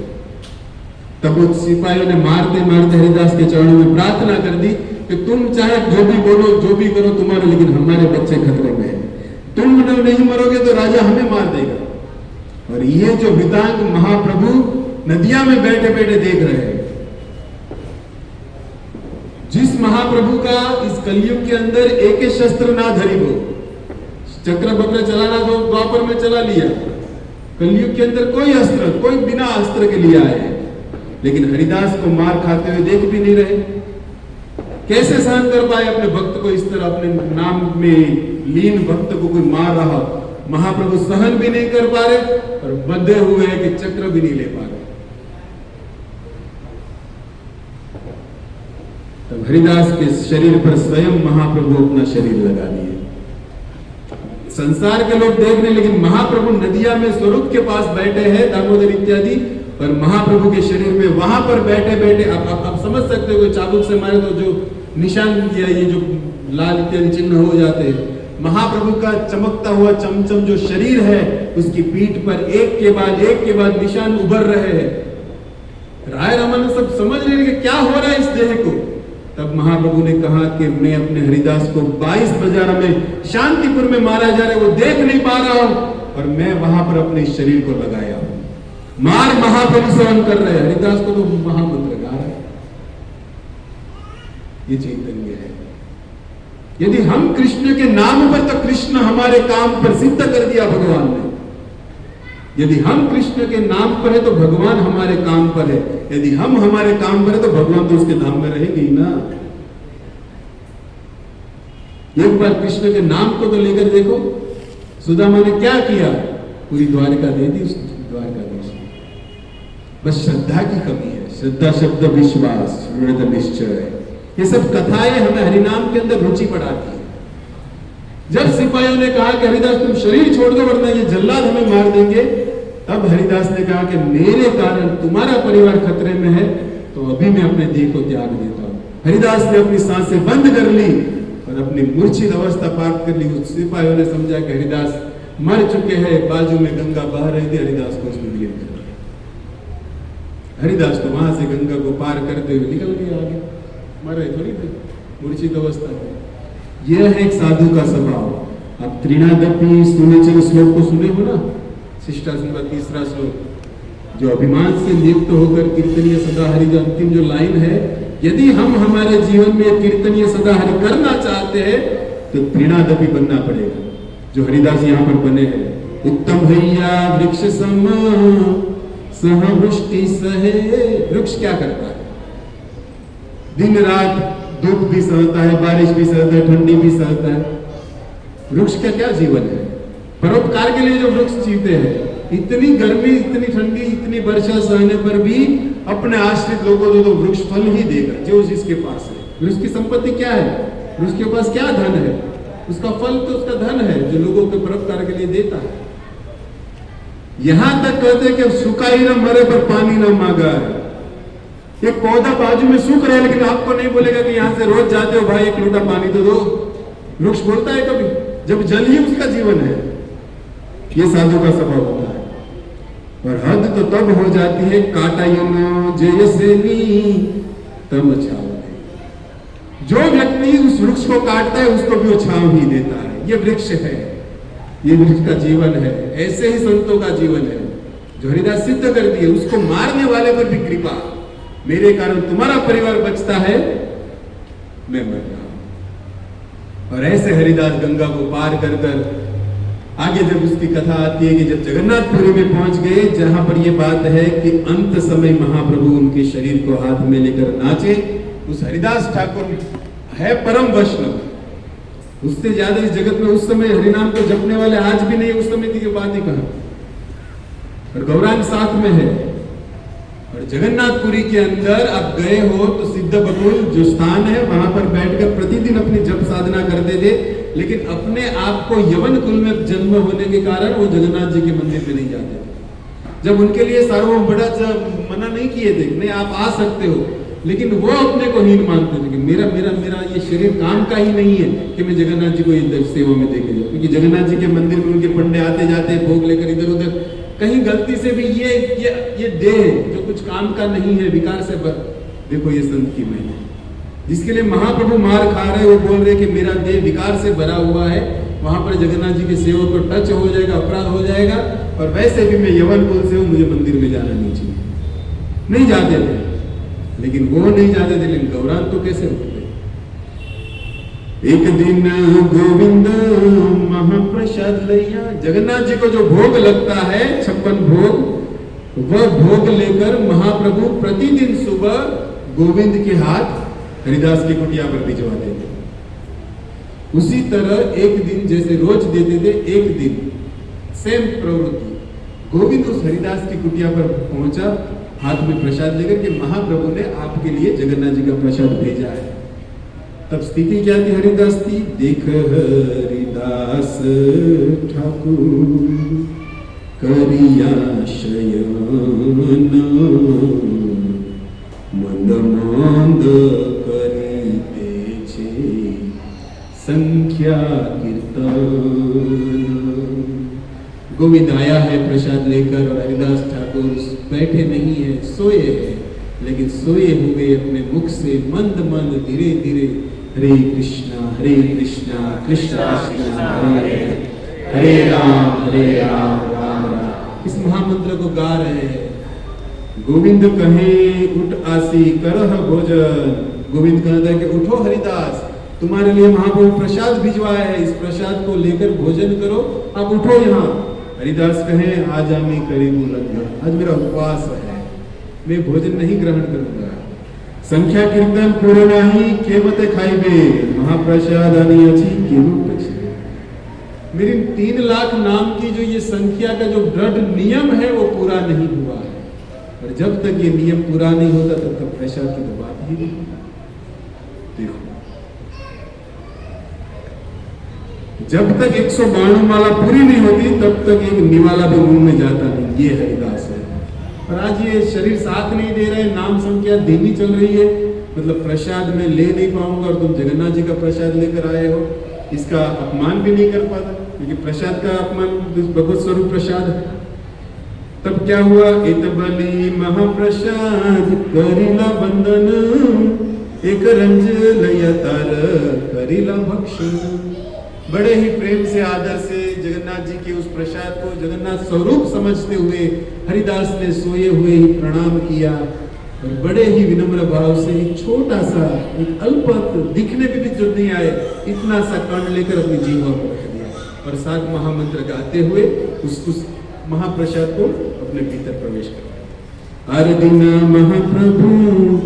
तब उस सिपाहियों ने मारते मारते हरिदास के चरणों में प्रार्थना कर दी कि तुम चाहे जो भी बोलो जो भी करो तुम्हारे, लेकिन हमारे बच्चे खतरे में है। तुम नहीं मरोगे तो राजा हमें मार देगा। और ये जो वितांग महाप्रभु नदियां में बैठे बैठे देख रहे हैं, जिस महाप्रभु का इस कलयुग के अंदर एक शस्त्र ना धरी हो, चक्र बक्र चलाना तो द्वापर में चला लिया, कलयुग के अंदर कोई बिना अस्त्र के लिए आए, लेकिन हरिदास को मार खाते हुए देख भी नहीं रहे। कैसे सहन कर पाए अपने भक्त को इस तरह, अपने नाम में लीन भक्त को कोई मार रहा। महाप्रभु सहन भी नहीं कर पा रहे और बंधे हुए हैं कि चक्र भी नहीं ले पा रहे। तब हरिदास के शरीर पर स्वयं महाप्रभु अपना शरीर लगा दिए। संसार के लोग देख रहे, लेकिन महाप्रभु नदिया में स्वरूप के पास बैठे हैं, दामोदर इत्यादि, और महाप्रभु के शरीर में वहां पर बैठे बैठे आप समझ सकते हो, चाबुक से मारे तो जो निशान किया, ये जो लाल इत्यादि चिन्ह हो जाते हैं। महाप्रभु का चमकता हुआ चमचम जो शरीर है उसकी पीठ पर एक के बाद निशान उभर रहे हैं। राय रामानंद सब समझ रहे हैं कि क्या हो रहा है इस देह को। तब महाप्रभु ने कहा कि मैं अपने हरिदास को 22 बाजार में शांतिपुर में मारा जा रहा है, वो देख नहीं पा रहा हूं और मैं वहां पर अपने शरीर को लगाया हूं। मार महाप्रभु सहन कर रहे हैं, हरिदास को तो महामंत्र गा रहा है। ये चैतन्य है। यदि हम कृष्ण के नाम पर, तो कृष्ण हमारे काम पर सिद्ध कर दिया भगवान ने। यदि हम कृष्ण के नाम पर है तो भगवान हमारे काम पर है, यदि हम हमारे काम पर है तो भगवान तो उसके धाम में रहेंगे ही ना। एक बार कृष्ण के नाम को तो लेकर देखो, सुदामा ने क्या किया, पूरी द्वारिका दे दी उस द्वारकाधीश। बस श्रद्धा की कमी है। श्रद्धा शब्द विश्वास, दृढ़ निश्चय, ये सब कथाएं हमें हरिनाम के अंदर रुचि बढ़ाती है। जब सिपाहियों ने कहा कि हरिदास तुम शरीर छोड़ दो वरना ये जल्लाद हमें मार देंगे, तब हरिदास ने कहा कि मेरे कारण तुम्हारा परिवार खतरे में है, तो अभी मैं अपने देह को त्याग देता हूं। हरिदास ने अपनी सांसें बंद कर ली और अपनी मूर्छित अवस्था प्राप्त कर ली। उस सिपाहियों ने समझा कि हरिदास मर चुके हैं, बाजू में गंगा बह रही थी, हरिदास को उसमें विलीन कर दिया। हरिदास तो वहां से गंगा को पार करते हुए निकल गए आगे, मरे थोड़ी थे, मूर्छित अवस्था में। यह है एक साधु का स्वभाव। अब त्रिनादपि सुनिचर श्लोक को सुने हो ना, शिष्टासन का 3रा श्लोक, जो अभिमान से लिप्त होकर कीर्तनीय सदा हरि, जो अंतिम जो लाइन है, यदि हम हमारे जीवन में कीर्तनीय सदा हरि करना चाहते हैं तो त्रिनादपि बनना पड़ेगा, जो हरिदास यहाँ पर बने हैं। उत्तम भैया वृक्ष सम सहवृष्टि सहे। वृक्ष क्या करता है? दिन रात धूप भी सहता है, बारिश भी सहता है, ठंडी भी सहता है। वृक्ष का क्या जीवन है? परोपकार के लिए जो वृक्ष जीते हैं, इतनी गर्मी, इतनी ठंडी, इतनी वर्षा सहने पर भी अपने आश्रित लोगों को तो वृक्ष फल ही देगा जो जिसके पास है। वृक्ष की संपत्ति क्या है? वृक्ष के पास क्या धन है? उसका फल तो उसका धन है जो लोगों के परोपकार के लिए देता है। यहां तक कहते हैं कि सूखा ही ना मरे पर पानी ना मांगा है। एक पौधा बाजू में सूख रहा है लेकिन आपको नहीं बोलेगा कि यहां से रोज जाते हो भाई एक लोटा पानी तो दो। वृक्ष बोलता है कभी? जब जल ही उसका जीवन है। ये साधु का स्वभाव होता है। और हद तो तब हो जाती है काटायनो जयसेनी तम छाव। जो व्यक्ति उस वृक्ष को काटता है उसको भी वो छांव ही देता है। ये वृक्ष है, ये वृक्ष का जीवन है। ऐसे ही संतों का जीवन है जो हरिदास सिद्ध कर दिए। उसको मारने वाले पर भी कृपा, मेरे कारण तुम्हारा परिवार बचता है, मैं मर रहा हूं। और ऐसे हरिदास गंगा को पार कर कर आगे जब उसकी कथा आती है कि जब जगन्नाथपुरी में पहुंच गए, जहां पर यह बात है कि अंत समय महाप्रभु उनके शरीर को हाथ में लेकर नाचे। उस हरिदास ठाकुर है परम वैष्णव, उससे ज्यादा इस जगत में उस समय हरिनाम को जपने वाले आज भी नहीं, उस समय की बात ही कहा। और गौरांग साथ में है। और जगन्नाथपुरी के अंदर आप गए हो तो सिद्ध बकुल जो स्थान है वहां पर बैठकर प्रतिदिन अपनी जप साधना करते थे, लेकिन अपने आप को यवन कुल में जन्म होने के कारण वो जगन्नाथ जी के मंदिर में नहीं जाते थे। जब उनके लिए सार्वभौम बड़ा मना नहीं किए थे, नहीं आप आ सकते हो, लेकिन वो अपने को हीन मानते थे कि मेरा मेरा मेरा ये शरीर काम का ही नहीं है कि मैं जगन्नाथ जी को ये सेवा में देके जाऊं। क्योंकि जगन्नाथ जी के मंदिर में उनके पंडे आते जाते भोग लेकर इधर उधर, कहीं गलती से भी ये देह जो कुछ काम का नहीं है विकार से देखो ये संत की महिमा, जिसके लिए महाप्रभु मार खा रहे, वो बोल रहे कि मेरा देह विकार से भरा हुआ है, वहां पर जगन्नाथ जी के सेवक को टच हो जाएगा, अपराध हो जाएगा। और वैसे भी मैं यवन कुल से हूं, मुझे मंदिर में जाना नहीं चाहिए, नहीं जाते थे। लेकिन वो नहीं जाते थे, लेकिन गौरांग तो कैसे रुकते। एक दिन गोविंद महाप्रसाद लैया, जगन्नाथ जी को जो भोग लगता है 56 भोग, वह भोग लेकर महाप्रभु प्रतिदिन सुबह गोविंद के हाथ हरिदास की कुटिया पर भिजवाते थे। उसी तरह एक दिन जैसे रोज देते थे, एक दिन सेम प्रवृत्ति, गोविंद उस हरिदास की कुटिया पर पहुंचा हाथ में प्रसाद लेकर के महाप्रभु ने आपके लिए जगन्नाथ जी का प्रसाद भेजा है। तब स्थिति क्या थी हरिदास की? देख हरिदास ठाकुर करिया शयन मन मंद करीते छे संख्या कीर्तन। गोविंद आया है प्रसाद लेकर और हरिदास ठाकुर बैठे नहीं है, सोए हैं, लेकिन सोए हुए अपने मुख से मंद मंद धीरे धीरे हरे कृष्णा कृष्ण कृष्ण हरे हरे राम राम राम। इस महामंत्र को गा रहे हैं। गोविंद कहे उठ आसी करह भोजन। गोविंद कहता है कि उठो हरिदास, तुम्हारे लिए महाप्रभु प्रसाद भिजवाया है, इस प्रसाद को लेकर भोजन करो, आप उठो यहाँ। हरिदास कहे आज आमी करीबू लग्न, आज मेरा उपवास है, मैं भोजन नहीं ग्रहण करूंगा। संख्या कीर्तन पूरे नहीं केवते खाइबे महाप्रसाद आनी अछि केवल पछे। मेरी 3 लाख नाम की जो ये संख्या का जो दृढ़ नियम है वो पूरा नहीं हुआ है, और जब तक ये नियम पूरा नहीं होता तब तक प्रसाद की तो बात ही नहीं। देखो जब तक 192 माला पूरी नहीं होती तब तक एक निवाला भी मुंह में जाता नहीं। ये हरिदास है। और आज ये शरीर साथ नहीं दे रहे, नाम संख्या धीमी चल रही है, मतलब प्रसाद में ले नहीं पाऊंगा और तुम जगन्नाथ जी का प्रसाद लेकर आए हो, इसका अपमान भी नहीं कर पाता। क्योंकि प्रसाद का अपमान भगवत स्वरूप प्रसाद है। तब क्या हुआ, इत बलि महाप्रसाद करिला बंदन, एक रंज लया तार करिला भक्षण। बड़े ही प्रेम से आदर से जगन्नाथ जी के उस प्रसाद को जगन्नाथ स्वरूप समझते हुए हरिदास ने सोए हुए ही प्रणाम किया और बड़े ही विनम्र भाव से एक छोटा सा, एक अल्प दिखने में भी जो नहीं आए, इतना सा कण लेकर अपनी जीवा को रख दिया और सात महामंत्र गाते हुए उस महाप्रसाद को अपने भीतर प्रवेश कर। आरदिना महाप्रभु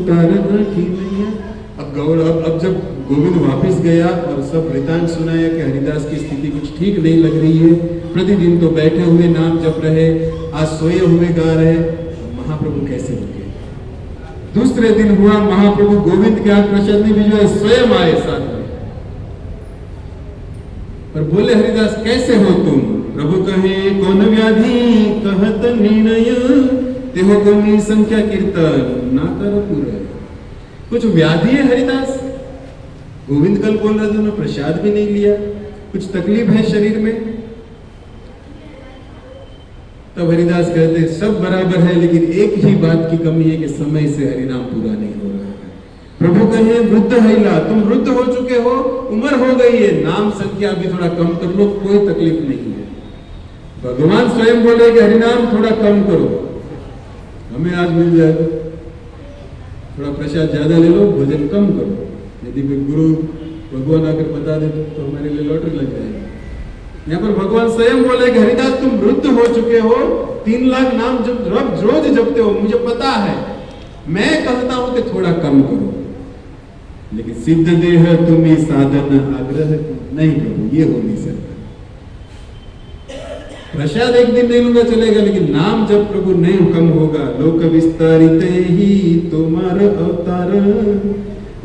तारना की नैया। अब जब गोविंद वापस गया और सब वृतांत सुनाया कि हरिदास की स्थिति कुछ ठीक नहीं लग रही है, प्रतिदिन तो बैठे हुए नाम जप रहे, आज सोए हुए गा रहे, महाप्रभु कैसे रुके। दूसरे दिन हुआ, महाप्रभु गोविंद के हाथ प्रसाद नहीं भिजवाए, स्वयं आए साथ में और बोले, हरिदास कैसे हो तुम। प्रभु कहे, कौन व्याधि कहत निर्णय, तेहो कमी संख्या कीर्तन ना कर पूरा। कुछ व्याधि है हरिदास। गोविंद कल बोल रहे थे उन्होंने प्रसाद भी नहीं लिया, कुछ तकलीफ है शरीर में। तब हरिदास कहते सब बराबर है, लेकिन एक ही बात की कमी है कि समय से हरिनाम पूरा नहीं हो रहा है। प्रभु कहे, वृद्ध हैला, तुम वृद्ध हो चुके हो, उम्र हो गई है, नाम संख्या भी थोड़ा कम कर लो, कोई तकलीफ नहीं है। भगवान स्वयं बोले कि हरिनाम थोड़ा कम करो, हमें आज मिल जाएगा, थोड़ा प्रसाद ज्यादा ले लो, भोजन कम करो। यदि गुरु भगवान आकर बता दे तो हमारे लिए लॉटरी लग जाएगी। यहाँ पर भगवान स्वयं बोले कि हरिदास तुम वृद्ध हो चुके हो, 3 लाख नाम जब रोज जपते हो, मुझे पता है, मैं कहता हूं कि थोड़ा कम करो, लेकिन सिद्ध देह तुम्हें साधन आग्रह नहीं प्रभु, ये हो नहीं सकता। प्रसाद एक दिन नहीं लूंगा चलेगा, लेकिन नाम जब प्रभु नहीं कम होगा। लोक विस्तारित ही तुम्हारा अवतार,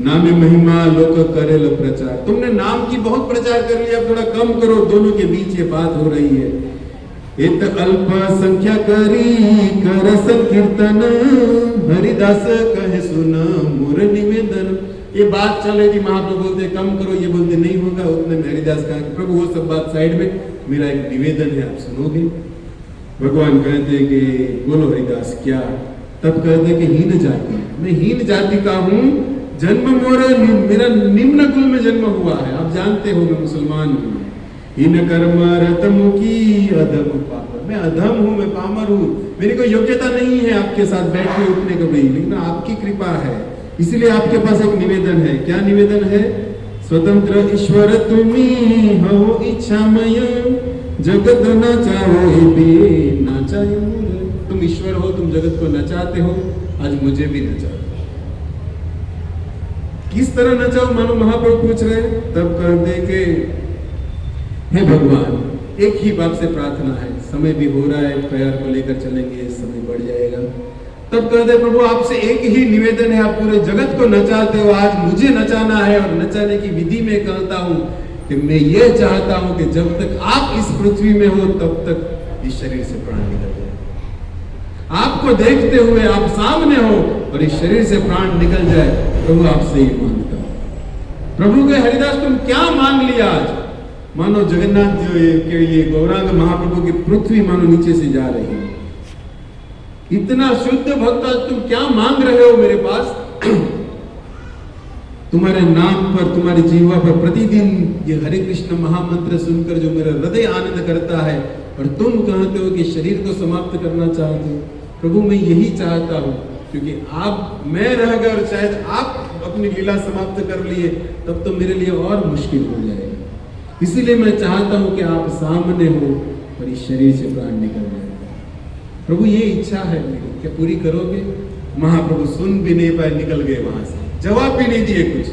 नाम महिमा लोक करेल प्रचार। तुमने नाम की बहुत प्रचार कर लिया, अब थोड़ा कम करो। दोनों के बीच ये बात हो रही है। इत अल्प संख्या करी कर संकीर्तन, हरिदास कहे सुन मोर निवेदन। ये बात चल रही थी, महाप्रभु बोलते कम करो, ये बोलते नहीं होगा। उतने में हरिदास कहा कि प्रभु वो सब बात साइड में, मेरा एक निवेदन है, आप सुनोगे। भगवान कहते कि बोलो हरिदास क्या। तब कहते कि हीन जाति, मैं हीन जाति का हूं, जन्म मेरा निम्न कुल में जन्म हुआ है, आप जानते हो मैं मुसलमान हूँ। हीन कर्म रतमुखी अधम पापर, मैं अधम हूँ, मैं पामर हूँ, मेरी कोई योग्यता नहीं है आपके साथ बैठने उठने को भी, लेकिन आपकी कृपा है, इसलिए आपके पास एक निवेदन है। क्या निवेदन है? स्वतंत्र ईश्वर तुम्ही हो इच्छामय, जगत नचाओ बे नचायो। तुम ईश्वर हो, तुम जगत को नचाते हो, आज मुझे भी नचाओ। किस तरह नचाओ, मानो महाप्रभु पूछ रहे। तब कर दे के हे भगवान, एक ही बात से प्रार्थना है, समय भी हो रहा है, प्यार को लेकर चलेंगे, समय बढ़ जाएगा। तब कह दे प्रभु आपसे एक ही निवेदन है, आप पूरे जगत को नचाते हो, आज मुझे नचाना है। और नचाने की विधि में कहता हूं कि मैं ये चाहता हूं कि जब तक आप इस पृथ्वी में हो तब तक इस शरीर से प्राण निकल जाए। आपको देखते हुए आप सामने हो और इस शरीर से प्राण निकल जाए, प्रभु आपसे ही मांगता हूं। प्रभु के हरिदास तुम क्या मांग लिया आज? मानो जगन्नाथ के ये गौरांग महाप्रभु की पृथ्वी मानो नीचे से जा रही है। इतना शुद्ध भक्त, तुम क्या मांग रहे हो मेरे पास? तुम्हारे नाम पर, तुम्हारी जीवा पर प्रतिदिन ये हरे कृष्ण महामंत्र सुनकर जो मेरा हृदय आनंद करता है, और तुम कहते हो कि शरीर को समाप्त करना चाहते हो। प्रभु मैं यही चाहता हूं, क्योंकि आप, मैं रह गए और शायद आप अपनी लीला समाप्त कर लिए, तब तो मेरे लिए और मुश्किल हो जाएगा। इसीलिए मैं चाहता हूं कि आप सामने हो और इस शरीर से प्राण निकल जाए। प्रभु ये इच्छा है मेरी, क्या पूरी करोगे? महाप्रभु सुन भी नहीं पाए, निकल गए वहां से, जवाब भी नहीं दिए कुछ।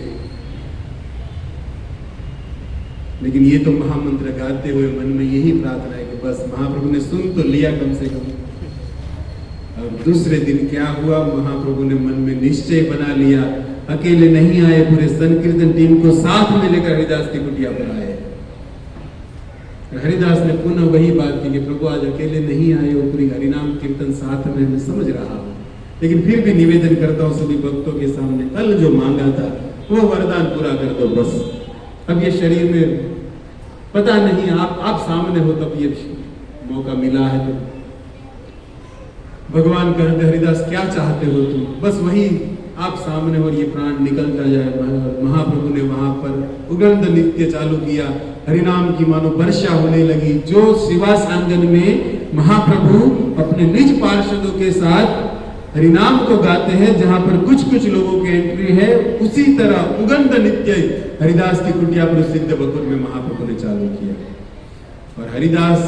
लेकिन ये तो महामंत्र गाते हुए मन में यही प्रार्थना है कि बस महाप्रभु ने सुन तो लिया कम से कम। और दूसरे दिन क्या हुआ, महाप्रभु ने मन में निश्चय बना लिया, अकेले नहीं आए, पूरे संकीर्तन टीम को साथ में लेकर हरिदास की कुटिया पर आए। हरिदास ने पुनः वही बात की कि प्रभु आज अकेले नहीं आए हो, पूरी हरिनाम कीर्तन साथ में, मैं समझ रहा हूं, लेकिन फिर भी निवेदन करता हूं सभी भक्तों के सामने, कल जो मांगा था वो वरदान पूरा कर दो बस। अब ये शरीर में पता नहीं आप सामने हो तब ये मौका मिला है। तो भगवान कहते हरिदास क्या चाहते हो तुम, बस वही आप सामने हो और ये प्राण निकलता जाए। महाप्रभु ने वहां पर उगंध नृत्य चालू किया, हरिनाम की मानो वर्षा होने लगी। जो शिवास आंगन में महाप्रभु अपने निज पार्षदों के साथ हरिनाम को गाते हैं, जहां पर कुछ कुछ लोगों की एंट्री है, उसी तरह उगंध नृत्य हरिदास की कुटिया पर सिद्ध बकुर में महाप्रभु ने चालू किया। और हरिदास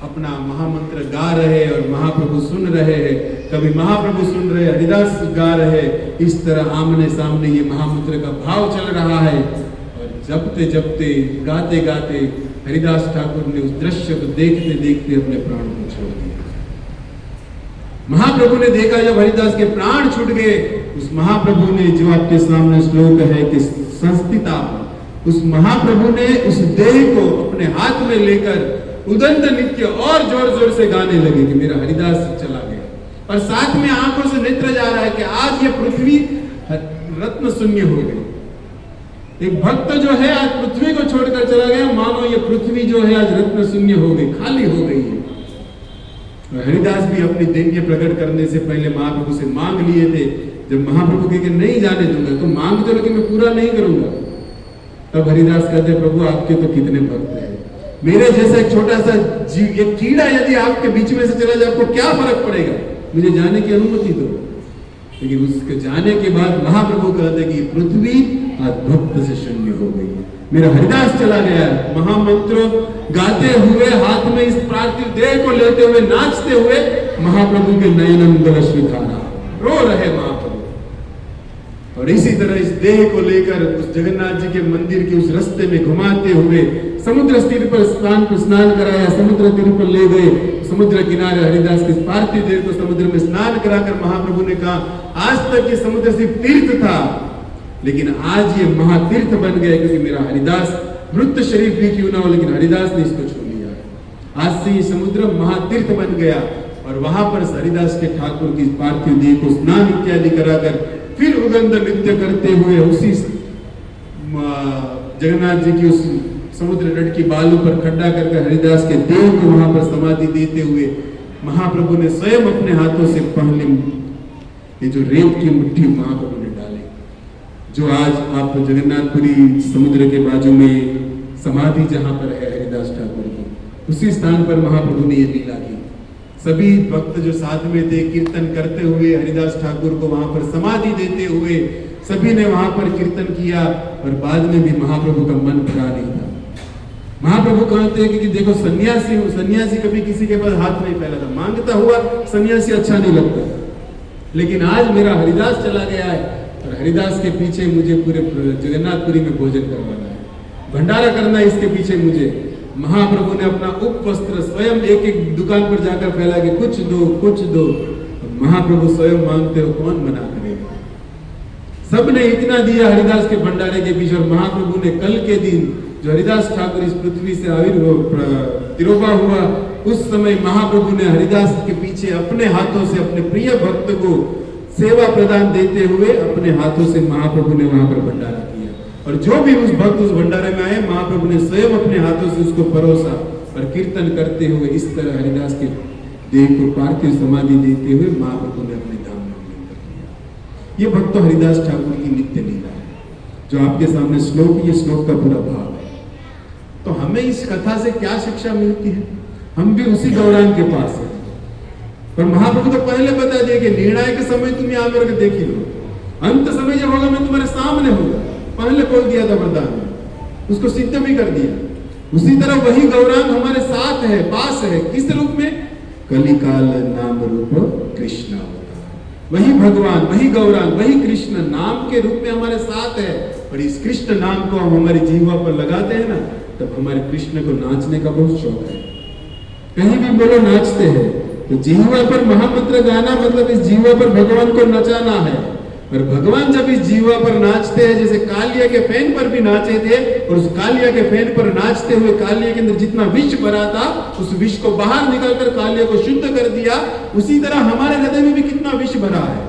अपना महामंत्र गा रहे और महाप्रभु सुन रहे हैं, कभी महाप्रभु सुन रहे हरिदास गा रहे, इस तरह आमने सामने ये महामंत्र का भाव चल रहा है। और जपते जपते गाते गाते हरिदास ठाकुर ने उस दृश्य को देखते देखते अपने प्राण को छोड़ दिया। महाप्रभु ने देखा जब हरिदास के प्राण छूट गए, उस महाप्रभु ने जो आपके सामने श्लोक है कि संस्थिता, उस महाप्रभु ने उस देह को अपने हाथ में लेकर उदंत नृत्य और जोर जोर से गाने लगे कि मेरा हरिदास चला गया। और साथ में आंखों से नेत्र जा रहा है कि आज ये पृथ्वी रत्न शून्य हो गई। एक भक्त जो है आज पृथ्वी को छोड़कर चला गया, मानो ये पृथ्वी जो है आज रत्न शून्य हो गई, खाली हो गई है। हरिदास भी अपनी दैन्य प्रकट करने से पहले महाप्रभु से मांग लिए थे। जब महाप्रभु कहे कि नहीं जाने दूंगा, तो मांग दो लेकिन मैं पूरा नहीं करूंगा। तब हरिदास कहते प्रभु आपके तो कितने भक्त हैं, मेरे जैसा एक छोटा सा जीव, एक कीड़ा यदि आपके बीच में से चला जाए आपको क्या फर्क पड़ेगा, मुझे जाने की अनुमति दो। लेकिन उसके जाने के बाद महाप्रभु कहते कि पृथ्वी आज भक्त से शून्य हो गई है, मेरा हरिदास चला गया। महामंत्र गाते हुए हाथ में इस पार्थिव देह को लेते हुए नाचते हुए महाप्रभु के नयनम गलश्विधारा रो रहे महाप्रभु। और इसी तरह इस देह को लेकर उस जगन्नाथ जी के मंदिर के उस रास्ते में घुमाते हुए समुद्र तीर पर स्नान कराया, समुद्र तीर पर ले गए, समुद्र किनारे हरिदास के पार्थिव देह को समुद्र में स्नान कराकर महाप्रभु ने कहा आज तक ये समुद्र सिर्फ तीर्थ था, लेकिन आज ये महातीर्थ बन गया, क्योंकि मेरा हरिदास मृत शरीर भी क्यों ना हो लेकिन हरिदास ने इसको छू लिया। आज से ये समुद्र महातीर्थ बन गया। और वहां पर हरिदास के ठाकुर की पार्थिव देह को स्नान इत्यादि कराकर फिर उगंध नृत्य करते हुए उसी जगन्नाथ जी की उस समुद्र तट की बालू पर खड्डा करके हरिदास के देह को वहां पर समाधि देते हुए महाप्रभु ने स्वयं अपने हाथों से पहले ये जो रेत की मुट्ठी महाप्रभु ने डाली, जो आज आप जगन्नाथपुरी समुद्र के बाजू में समाधि जहां पर है हरिदास ठाकुर की, उसी स्थान पर महाप्रभु ने ये लीला की। सभी भक्त जो साथ में थे कीर्तन करते हुए हरिदास ठाकुर को वहां पर समाधि देते हुए सभी ने वहां पर कीर्तन किया। और बाद में भी महाप्रभु का मन भरा नहीं था। महाप्रभु कहते हैं कि देखो सन्यासी कभी किसी के पास हाथ नहीं फैलाता, मांगता हुआ सन्यासी अच्छा नहीं लगता, लेकिन आज मेरा हरिदास चला गया है और हरिदास के पीछे मुझे पूरे जगन्नाथपुरी में भोजन करवाना है, भंडारा करना है इसके पीछे मुझे। महाप्रभु ने अपना उपवस्त्र स्वयं एक एक दुकान पर जाकर फैला के कुछ दो कुछ दो। महाप्रभु स्वयं मांगते हो कौन मना करेगा। सबने इतना दिया हरिदास के भंडारे के बीच। और महाप्रभु ने कल के दिन जो हरिदास ठाकुर इस पृथ्वी से तिरोधा हुआ, उस समय महाप्रभु ने हरिदास के पीछे अपने हाथों से अपने प्रिय भक्त को सेवा प्रदान देते हुए अपने हाथों से महाप्रभु ने वहां पर भंडारा किया। और जो भी उस भक्त उस भंडारे में आए महाप्रभु ने स्वयं अपने हाथों से उसको परोसा और कीर्तन करते हुए इस तरह हरिदास के देह को पार्थिव समाधि देते हुए महाप्रभु ने अपने धाम में कर दिया। ये भक्त हरिदास ठाकुर की नित्य लीला है जो आपके सामने श्लोक, ये श्लोक का पूरा भाव है। तो हमें इस कथा से क्या शिक्षा मिलती है? हम भी उसी गौरांग के पास है। पर महाप्रभु तो पहले बता दिया कि निर्णायक समय तुम यहाँ आकर देख ही लो, अंत समय जब होगा मैं तुम्हारे सामने होगा, पहले बोल दिया था वरदान में, उसको सिद्ध भी कर दिया। उसी तरह वही गौरांग हमारे साथ है, पास है। किस रूप में? कलिकाल नाम रूप कृष्ण अवतार। वही भगवान, वही गौरांग, वही कृष्ण नाम के रूप में हमारे साथ है। और इस कृष्ण नाम को हम हमारी जीवा पर लगाते हैं ना, तब हमारे कृष्ण को नाचने का बहुत शौक है। कहीं भी बोलो नाचते हैं, तो जीवा पर महामंत्र गाना मतलब इस जीवा पर भगवान को नचाना है। और भगवान जब इस जीवा पर नाचते हैं, जैसे कालिया के फैन पर भी नाचे थे, और उस कालिया के फैन पर नाचते हुए कालिया के अंदर जितना विष भरा था उस विष को बाहर निकालकर कालिया को शुद्ध कर दिया। उसी तरह हमारे हृदय में भी कितना विष भरा है।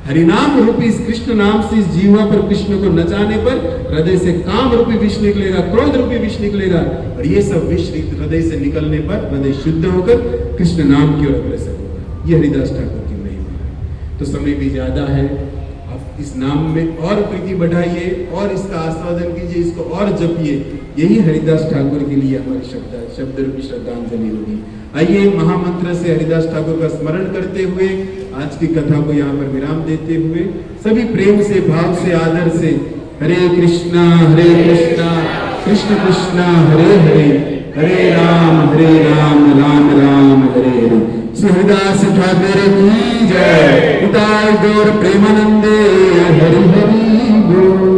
हरिनाम रूपी इस कृष्ण नाम से इस जीवा पर कृष्ण को नचाने पर हृदय से काम रूपी विष निकलेगा, क्रोध रूपी विष निकलेगा, और ये सब विष हृदय से निकलने पर हृदय शुद्ध होकर कृष्ण नाम की ओर अग्रसर होगा। ये हरिदास ठाकुर की महिमा है। तो समय भी ज्यादा है, आप इस नाम में और प्रीति बढ़ाइए और इसका आस्वादन कीजिए, इसको और जपिए। यही हरिदास ठाकुर के लिए हमारी शब्द रूपी श्रद्धांजलि होगी। आइए महामंत्र से हरिदास ठाकुर का स्मरण करते हुए आज की कथा को यहाँ पर विराम देते हुए सभी प्रेम से, भाव से, आदर से हरे कृष्णा कृष्ण कृष्णा हरे हरे, हरे राम राम राम हरे हरे। श्री हरिदास ठाकुर की जय। पिताय गौर प्रेमानंदे हरि हरि बोल।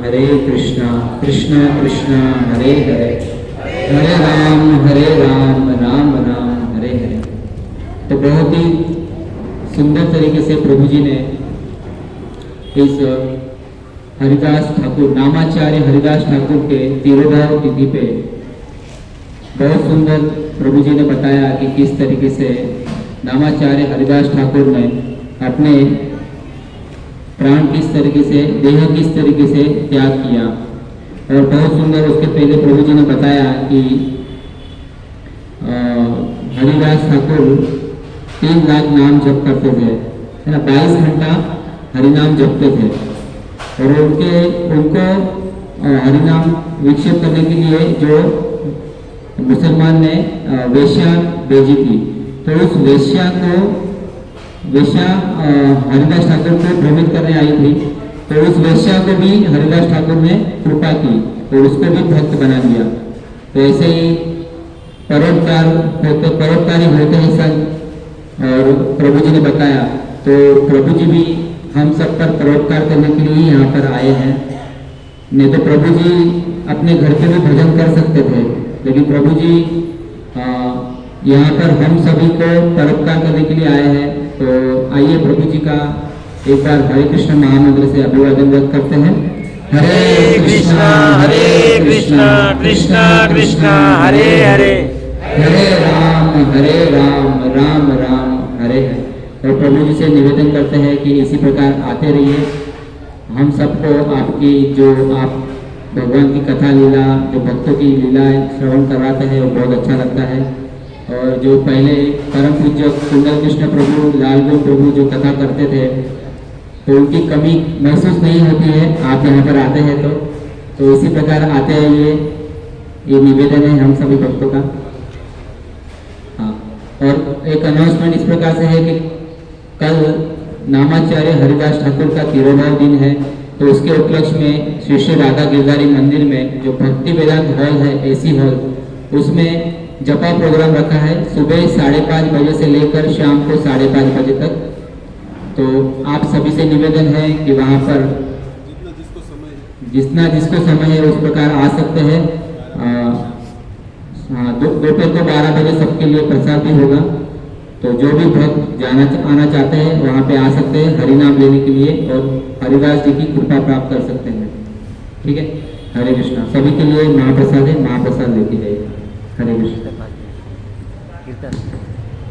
हरे कृष्णा कृष्ण कृष्ण हरे हरे, हरे राम राम राम हरे हरे। तो बहुत ही सुंदर तरीके से प्रभु जी ने इस हरिदास ठाकुर, नामाचार्य हरिदास ठाकुर के तिरुभाव तिथि पे बहुत सुंदर प्रभु जी ने बताया कि किस तरीके से नामाचार्य हरिदास ठाकुर ने अपने प्राण किस तरीके से, देह किस तरीके से त्याग किया। और बहुत सुंदर उसके पहले प्रभु जी ने बताया कि हरिदास ठाकुर 3 लाख नाम जप करते थे, है ना, 22 घंटा हरिनाम जपते थे। और उनको हरिनाम विक्षेप करने के लिए जो मुसलमान ने वेश्या भेजी थी, तो उस वेश्या हरिदास ठाकुर को भ्रमित करने आई थी। तो उस वेश्या को भी हरिदास ठाकुर ने कृपा की और उसको भी भक्त बना दिया। तो ऐसे ही परोपकारी होते हैं संत, और प्रभु जी ने बताया। तो प्रभु जी भी हम सब पर परोपकार करने के लिए ही यहाँ पर आए हैं। नहीं तो प्रभु जी अपने घर पे भी भजन कर सकते थे, लेकिन प्रभु जी यहाँ पर हम सभी को परोपकार करने के लिए आए हैं। तो आइए प्रभु जी का एक बार हरे कृष्ण महामंत्र से अभिवादन व्यक्त करते हैं। हरे कृष्णा कृष्णा कृष्णा हरे हरे, हरे राम राम राम हरे हरे। और प्रभु जी से निवेदन करते हैं कि इसी प्रकार आते रहिए। हम सबको आपकी जो आप भगवान की कथा लीला, जो भक्तों की लीलाएं श्रवण करवाते हैं, वो बहुत अच्छा लगता है। और जो पहले परम पूज्य कुंडल कृष्ण प्रभु, लालगुण प्रभु जो कथा करते थे, तो उनकी कमी महसूस नहीं होती है आप यहाँ पर आते हैं तो इसी प्रकार आते हैं। ये निवेदन है हम सभी भक्तों का। हाँ, और एक अनाउंसमेंट इस प्रकार से है कि कल नामाचार्य हरिदास ठाकुर का तिरुभाव दिन है। तो उसके उपलक्ष्य में श्री श्री राधा गिरधारी मंदिर में जो भक्ति वेदांत हॉल है, एसी हॉल, उसमें जपा प्रोग्राम रखा है सुबह 5:30 बजे से लेकर शाम को 5:30 बजे तक। तो आप सभी से निवेदन है कि वहाँ पर जितना जिसको समय है उस प्रकार आ सकते हैं। दोपहर को 12 बजे सबके लिए प्रसाद भी होगा। तो जो भी भक्त आना चाहते हैं वहाँ पे आ सकते हैं हरिनाम लेने के लिए और हरिदास जी की कृपा प्राप्त कर सकते हैं। ठीक है, हरे कृष्णा। सभी के लिए महाप्रसाद है, महाप्रसाद लेके जाइए। हरे कृष्ण।